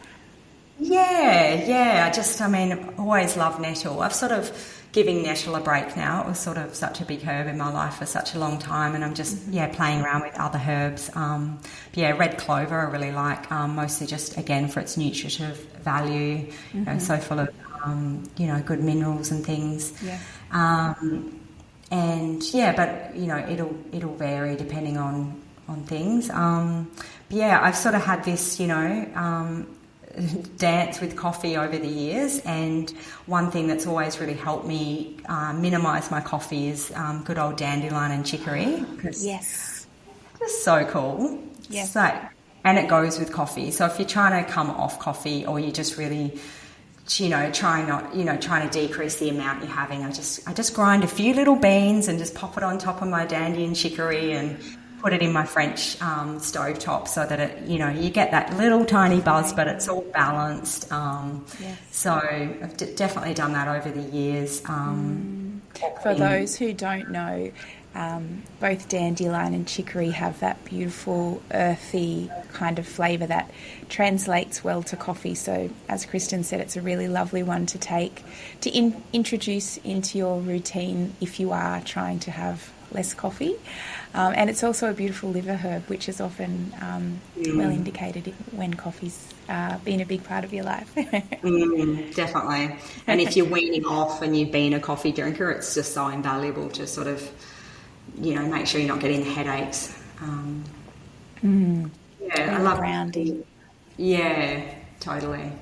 Yeah. I always love nettle. I've sort of giving nettle a break now. It was sort of such a big herb in my life for such a long time, and I'm just, playing around with other herbs. Red clover I really like, mostly just, again, for its nutritive value, so full of, good minerals and things. Yeah. But it'll vary depending on things. I've sort of had this, dance with coffee over the years, and one thing that's always really helped me minimise my coffee is good old dandelion and chicory. Yes. Just so cool. Yes. And it goes with coffee. So if you're trying to come off coffee, or you just really trying to decrease the amount you're having, I just grind a few little beans and just pop it on top of my dandelion chicory and put it in my French stovetop, so that it, you get that little tiny buzz, but it's all balanced. So I've definitely done that over the years. For those who don't know, both dandelion and chicory have that beautiful earthy kind of flavour that translates well to coffee. So as Kristin said, it's a really lovely one to take to introduce into your routine if you are trying to have less coffee. And it's also a beautiful liver herb, which is often well indicated when coffee's been a big part of your life. Definitely. And if you're weaning off and you've been a coffee drinker, it's just so invaluable to sort of make sure you're not getting the headaches. I love grounding. Yeah, totally.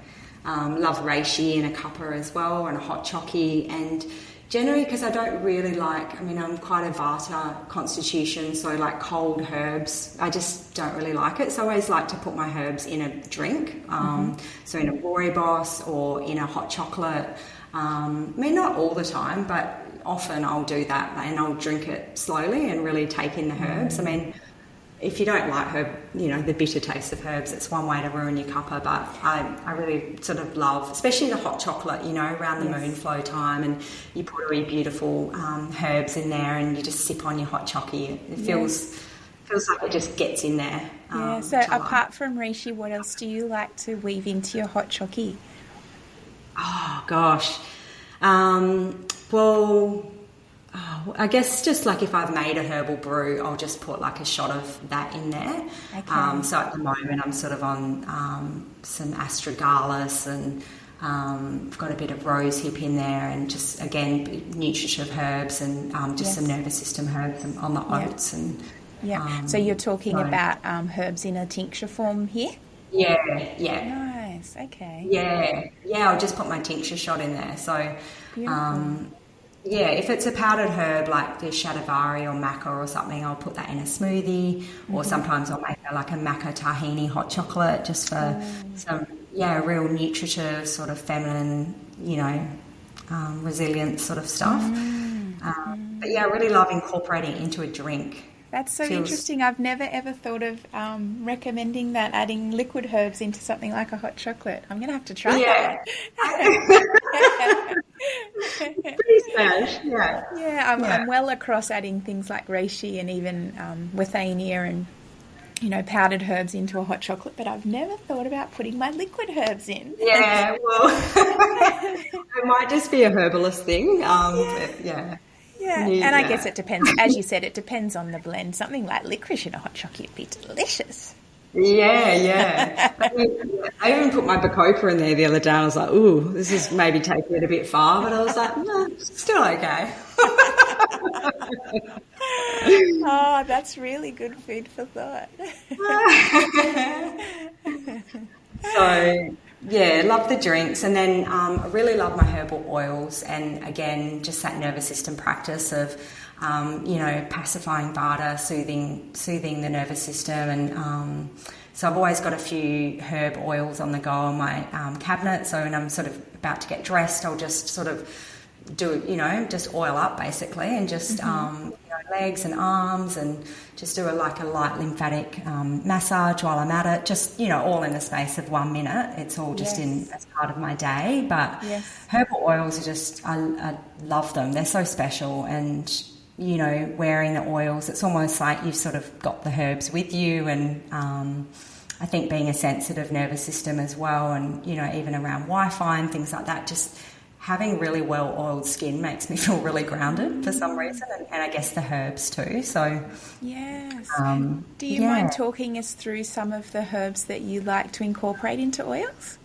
Love reishi in a cuppa as well, and a hot chockey. And generally, because I don't really like, I'm quite a Vata constitution, so like cold herbs, I just don't really like it. So I always like to put my herbs in a drink, so in a rooibos or in a hot chocolate. Not all the time, but often I'll do that, and I'll drink it slowly and really take in the herbs. If you don't like herb, the bitter taste of herbs, it's one way to ruin your cuppa, but I really sort of love, especially the hot chocolate, around the moon flow time, and you put really beautiful herbs in there and you just sip on your hot chockey. It feels like it just gets in there. So apart from reishi, what else do you like to weave into your hot chockey? Oh, gosh. I guess just like if I've made a herbal brew, I'll just put like a shot of that in there. Okay. So at the moment I'm sort of on some astragalus, and I've got a bit of rosehip in there, and just, again, nutritive herbs, and some nervous system herbs on the oats. And so you're talking about herbs in a tincture form here? Yeah. Nice, okay. Yeah, I'll just put my tincture shot in there. So Beautiful. if it's a powdered herb like the shatavari or maca or something, I'll put that in a smoothie, or sometimes I'll make a maca tahini hot chocolate, just for some real nutritive sort of feminine, resilient sort of stuff. But I really love incorporating it into a drink. That's so interesting. I've never ever thought of recommending that, adding liquid herbs into something like a hot chocolate. I'm going to have to try that. Pretty smash, I'm well across adding things like reishi and even withania and powdered herbs into a hot chocolate, but I've never thought about putting my liquid herbs in. Yeah, well, it might just be a herbalist thing. And I guess it depends. As you said, it depends on the blend. Something like licorice in a hot chocolate would be delicious. Yeah. I even put my bacopa in there the other day. I was like, ooh, this is maybe taking it a bit far, but I was like, no, still okay. Oh, that's really good food for thought. So, love the drinks. And then I really love my herbal oils, and again, just that nervous system practice of pacifying Vata, soothing the nervous system. And so I've always got a few herb oils on the go on my cabinet. So when I'm sort of about to get dressed, I'll just sort of do, just oil up basically, and just legs and arms, and just do a light lymphatic massage while I'm at it, just all in the space of 1 minute. It's all just in as part of my day. But herbal oils are just, I love them. They're so special. And wearing the oils, it's almost like you've sort of got the herbs with you. And I think being a sensitive nervous system as well, and even around Wi-Fi and things like that, just having really well-oiled skin makes me feel really grounded for some reason, and I guess the herbs too. So, yes. Do you mind talking us through some of the herbs that you like to incorporate into oils?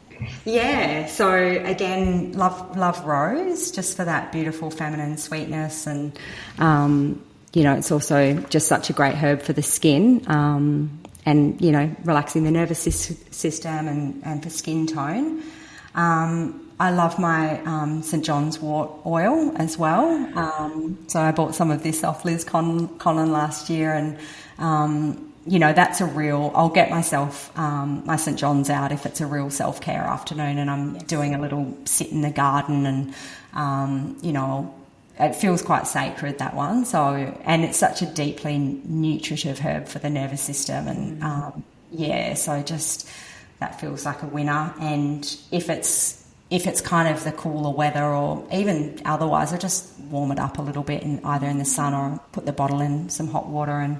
Yeah. So again, love rose, just for that beautiful feminine sweetness, and it's also just such a great herb for the skin, and relaxing the nervous system and for skin tone. I love my St John's wort oil as well. So I bought some of this off Liz Conlon last year, and that's a real, I'll get myself my St John's out if it's a real self-care afternoon and I'm doing a little sit in the garden, and it feels quite sacred, that one. So, and it's such a deeply nutritive herb for the nervous system, and so just that feels like a winner. And if it's kind of the cooler weather, or even otherwise, I just warm it up a little bit, either in the sun, or put the bottle in some hot water and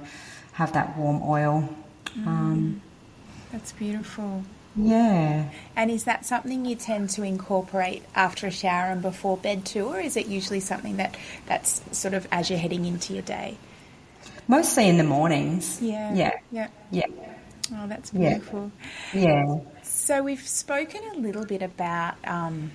have that warm oil. That's beautiful. Yeah. And is that something you tend to incorporate after a shower and before bed too, or is it usually something that's sort of as you're heading into your day? Mostly in the mornings. Yeah. Oh, that's beautiful. Yeah. So we've spoken a little bit about, and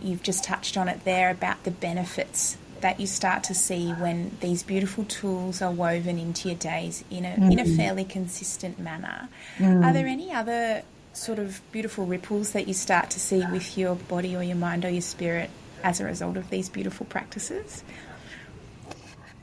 you've just touched on it there, about the benefits that you start to see when these beautiful tools are woven into your days in a fairly consistent manner. Are there any other sort of beautiful ripples that you start to see with your body or your mind or your spirit as a result of these beautiful practices?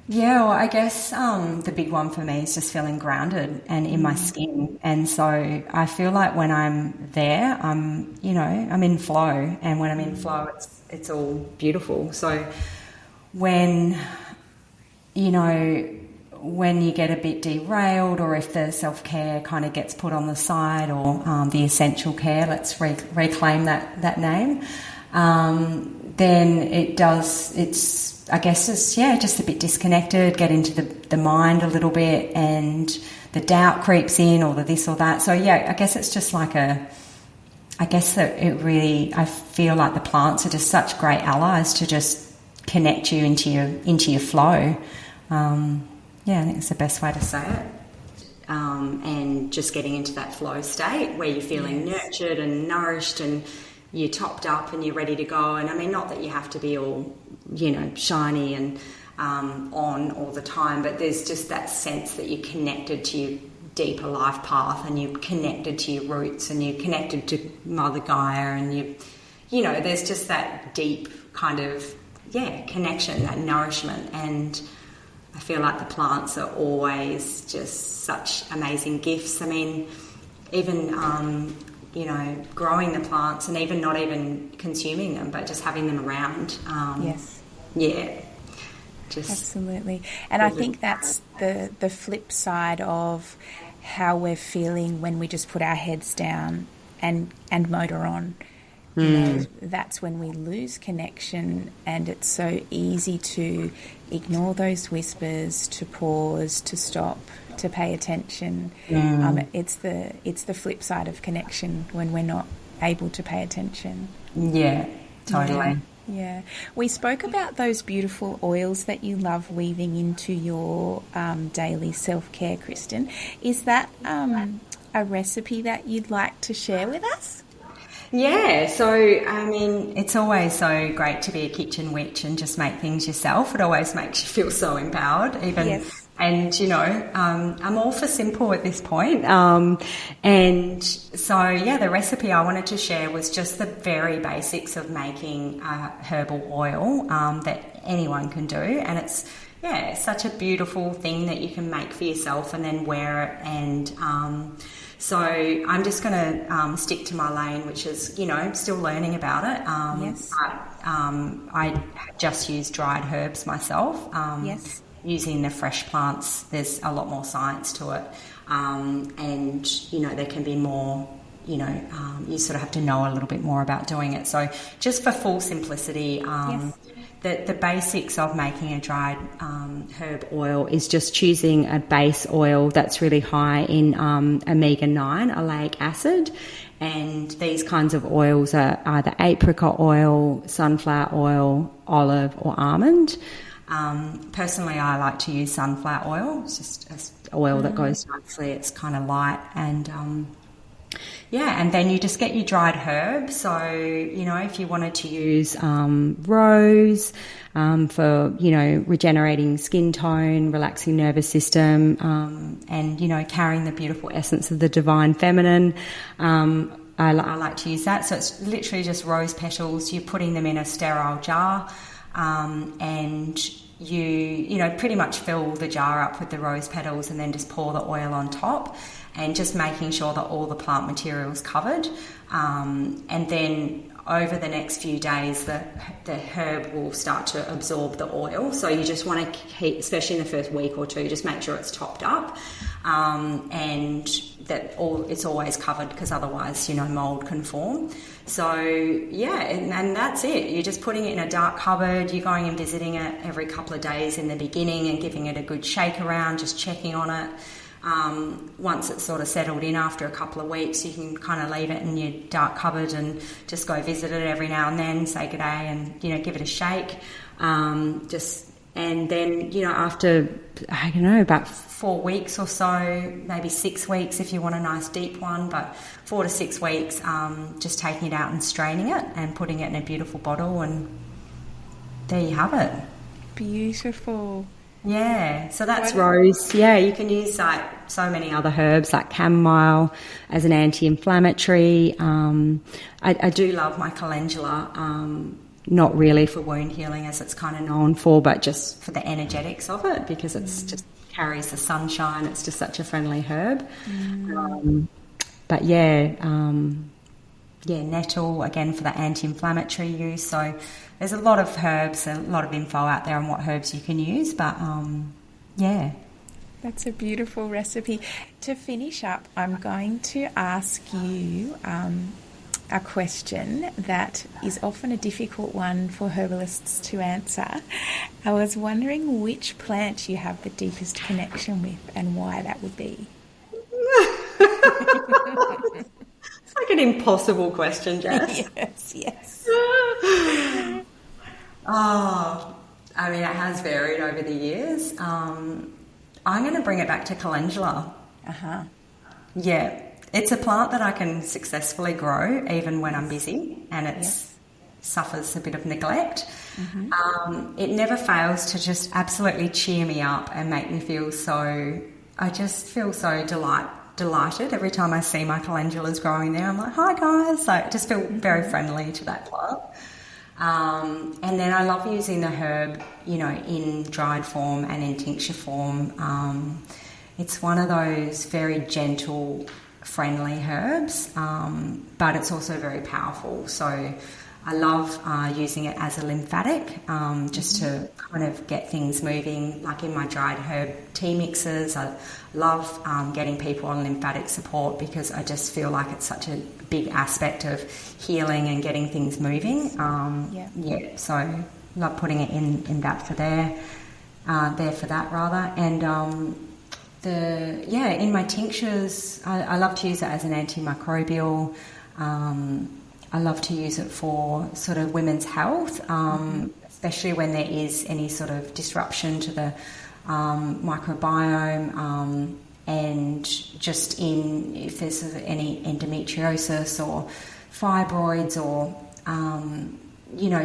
Yeah, well, I guess the big one for me is just feeling grounded and in my skin. And so I feel like when I'm there, I'm in flow. And when I'm in flow, it's all beautiful. So when you get a bit derailed, or if the self-care kind of gets put on the side, or the essential care, let's reclaim that name, then I guess it's just a bit disconnected, get into the mind a little bit, and the doubt creeps in, or the this or that. So I guess it's just like I feel like the plants are just such great allies to just connect you into your flow. I think it's the best way to say it. And just getting into that flow state where you're feeling nurtured and nourished, and you're topped up and you're ready to go. And I mean, not that you have to be all, shiny and on all the time, but there's just that sense that you're connected to your deeper life path, and you're connected to your roots, and you're connected to Mother Gaia, and there's just that deep kind of, connection, that nourishment. And I feel like the plants are always just such amazing gifts. I mean, even growing the plants, and even not even consuming them, but just having them around. Absolutely. And I think that's the flip side of how we're feeling when we just put our heads down and motor on. That's when we lose connection, and it's so easy to ignore those whispers, to pause, to stop, to pay attention. It's the flip side of connection when we're not able to pay attention. Yeah, totally. Yeah. We spoke about those beautiful oils that you love weaving into your daily self-care, Kristin. Is that a recipe that you'd like to share with us? Yeah, so I mean, it's always so great to be a kitchen witch and just make things yourself. It always makes you feel so empowered, even. Yes. And I'm all for simple at this point. And so the recipe I wanted to share was just the very basics of making a herbal oil that anyone can do, and it's such a beautiful thing that you can make for yourself and then wear it. And so I'm just going to stick to my lane, which is, still learning about it. Yes. I just use dried herbs myself. Yes. Using the fresh plants, there's a lot more science to it. And, there can be more, you sort of have to know a little bit more about doing it. So just for full simplicity, the basics of making a dried herb oil is just choosing a base oil that's really high in omega-9, oleic acid. And these kinds of oils are either apricot oil, sunflower oil, olive or almond. Personally, I like to use sunflower oil. It's just an oil that goes nicely. It's kind of light, and and then you just get your dried herbs. So, if you wanted to use rose for, regenerating skin tone, relaxing nervous system, and, carrying the beautiful essence of the divine feminine, I like to use that. So it's literally just rose petals. You're putting them in a sterile jar, and you pretty much fill the jar up with the rose petals, and then just pour the oil on top, and just making sure that all the plant material is covered. And then over the next few days, the herb will start to absorb the oil. So you just want to keep, especially in the first week or two, just make sure it's topped up, and that it's always covered, because otherwise, mold can form. So, and that's it. You're just putting it in a dark cupboard. You're going and visiting it every couple of days in the beginning and giving it a good shake around, just checking on it. Once it's sort of settled in after a couple of weeks, you can kind of leave it in your dark cupboard and just go visit it every now and then, say good day, and, give it a shake. And then, after, about 4 weeks or so, maybe 6 weeks if you want a nice deep one, but 4 to 6 weeks, just taking it out and straining it and putting it in a beautiful bottle, and there you have it. beautiful. Yeah, so that's rose. Yeah, you can use like so many other herbs like chamomile as an anti-inflammatory. I do love my calendula, not really for wound healing as it's kind of known for, but just for the energetics of it, because it's just carries the sunshine. It's just such a friendly herb. But nettle again for the anti-inflammatory use. So there's a lot of herbs and a lot of info out there on what herbs you can use, but That's a beautiful recipe. To finish up, I'm going to ask you a question that is often a difficult one for herbalists to answer. I was wondering which plant you have the deepest connection with and why that would be. It's like an impossible question, Jess. Yes. Oh, I mean, it has varied over the years. I'm going to bring it back to calendula. Yeah, it's a plant that I can successfully grow even when I'm busy, and it suffers a bit of neglect. It never fails to just absolutely cheer me up and make me feel so. I just feel so delighted every time I see my calendulas growing there. I'm like, hi guys. So I just feel very friendly to that plant. And then I love using the herb, in dried form and in tincture form. It's one of those very gentle, friendly herbs, but it's also very powerful. So I love using it as a lymphatic, just to kind of get things moving, like in my dried herb tea mixes. I love getting people on lymphatic support because I just feel like it's such a big aspect of healing and getting things moving. So love putting it in that for there for that rather. And in my tinctures, I love to use it as an antimicrobial. I love to use it for sort of women's health, especially when there is any sort of disruption to the microbiome, and just if there's any endometriosis or fibroids or,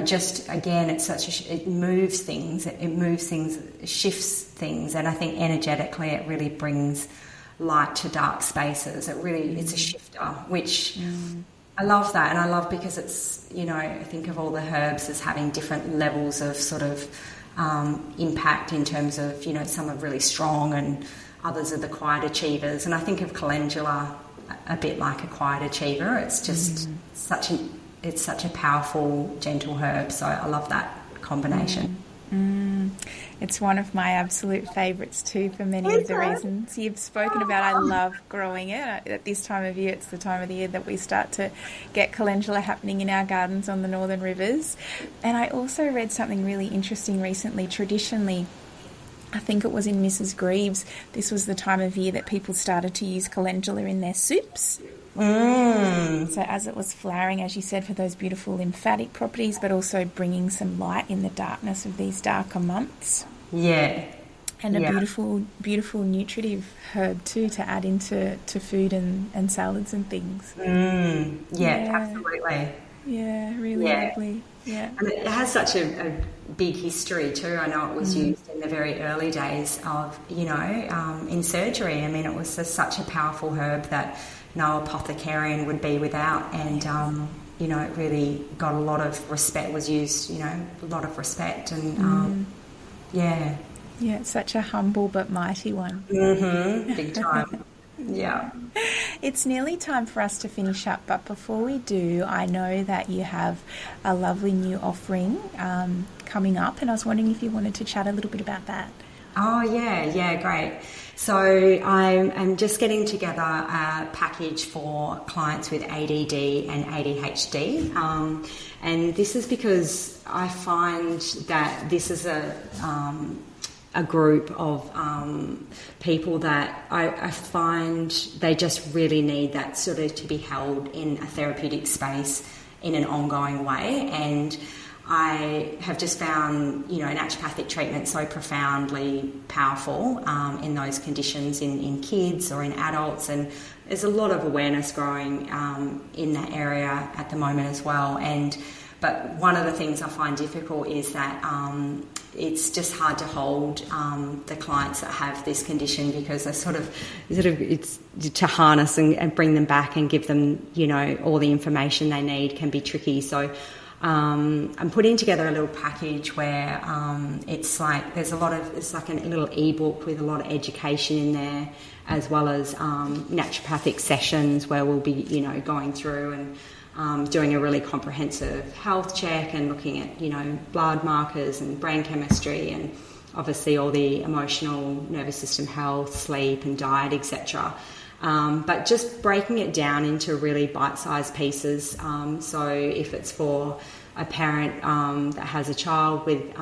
just again, it's it moves things, it shifts things, and I think energetically it really brings light to dark spaces. It's a shifter, which... I love that, and I love because it's, I think of all the herbs as having different levels of sort of impact in terms of, some are really strong and others are the quiet achievers. And I think of calendula a bit like a quiet achiever. It's just such a powerful, gentle herb. So I love that combination. It's one of my absolute favourites too, for many of the reasons you've spoken about. I love growing it. At this time of year, it's the time of the year that we start to get calendula happening in our gardens on the northern rivers. And I also read something really interesting recently. Traditionally, I think it was in Mrs. Greaves, this was the time of year that people started to use calendula in their soups. So as it was flowering, as you said, for those beautiful lymphatic properties, but also bringing some light in the darkness of these darker months. Yeah. And a beautiful, beautiful nutritive herb too to add into food and salads and things. Absolutely. Yeah, really lovely. Yeah. And it has such a big history too. I know it was used in the very early days of, in surgery. I mean, it was just such a powerful herb that no apothecarian would be without, and it really got a lot of respect, was used, a lot of respect, and it's such a humble but mighty one. Big time. Yeah. It's nearly time for us to finish up, but before we do, I know that you have a lovely new offering coming up, and I was wondering if you wanted to chat a little bit about that. Oh, yeah, great. So I'm just getting together a package for clients with ADD and ADHD, and this is because I find that this is a group of people that I find they just really need that sort of to be held in a therapeutic space in an ongoing way. And I have just found, naturopathic treatment so profoundly powerful in those conditions in kids or in adults, and there's a lot of awareness growing in that area at the moment as well. But one of the things I find difficult is that it's just hard to hold the clients that have this condition, because they're sort of it's to harness and bring them back and give them, you know, all the information they need can be tricky. So I'm putting together a little package where it's like it's like a little ebook with a lot of education in there, as well as naturopathic sessions where we'll be, you know, going through and doing a really comprehensive health check and looking at, you know, blood markers and brain chemistry, and obviously all the emotional nervous system health, sleep and diet, etc. But just breaking it down into really bite-sized pieces. So if it's for a parent that has a child with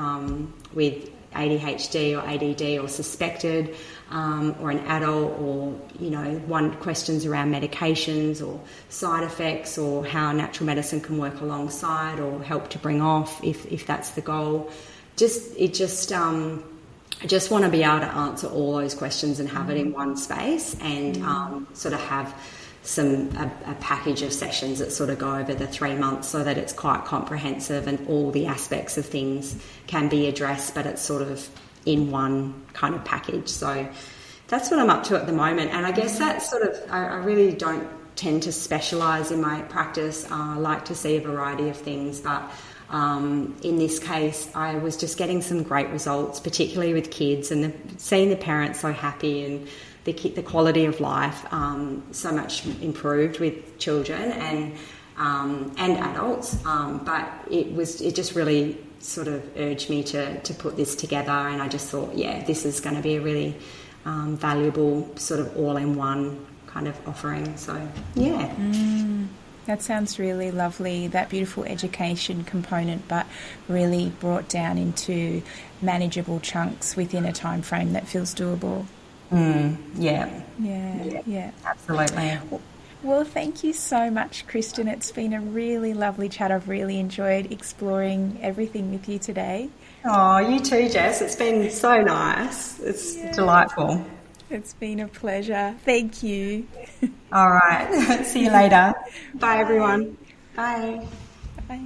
ADHD or ADD or suspected, or an adult, or, you know, questions around medications or side effects, or how natural medicine can work alongside or help to bring off if that's the goal. I just want to be able to answer all those questions and have it in one space, and sort of have a package of sessions that sort of go over the 3 months, so that it's quite comprehensive and all the aspects of things can be addressed, but it's sort of in one kind of package. So that's what I'm up to at the moment. And I guess that's sort of, I really don't tend to specialise in my practice. I like to see a variety of things, but in this case, I was just getting some great results, particularly with kids, and seeing the parents so happy, and the quality of life so much improved with children and adults. But it just really sort of urged me to put this together, and I just thought, yeah, this is going to be a really valuable sort of all-in-one kind of offering. So, yeah. That sounds really lovely, that beautiful education component, but really brought down into manageable chunks within a time frame that feels doable. Yeah, absolutely. Well, thank you so much, Kristin. It's been a really lovely chat. I've really enjoyed exploring everything with you today. Oh, you too, Jess. It's been so nice. It's delightful. It's been a pleasure. Thank you. All right. See you later. Bye, everyone. Bye. Bye.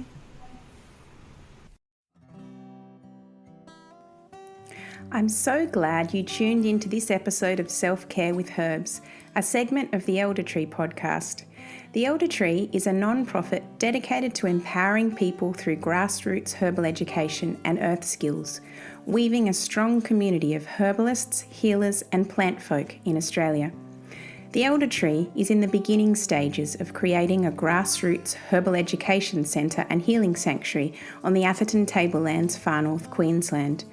I'm so glad you tuned into this episode of Self-Care with Herbs, a segment of the Elder Tree podcast. The Elder Tree is a non-profit dedicated to empowering people through grassroots herbal education and earth skills, weaving a strong community of herbalists, healers and plant folk in Australia. The Elder Tree is in the beginning stages of creating a grassroots herbal education centre and healing sanctuary on the Atherton Tablelands, far north Queensland.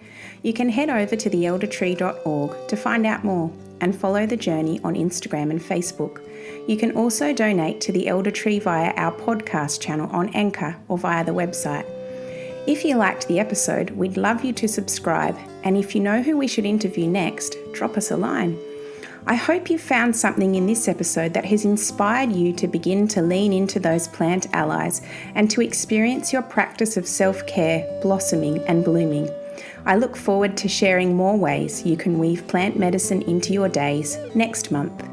You can head over to theeldertree.org to find out more and follow the journey on Instagram and Facebook. You can also donate to the Elder Tree via our podcast channel on Anchor or via the website. If you liked the episode, we'd love you to subscribe, and if you know who we should interview next, drop us a line. I hope you found something in this episode that has inspired you to begin to lean into those plant allies and to experience your practice of self-care blossoming and blooming. I look forward to sharing more ways you can weave plant medicine into your days next month.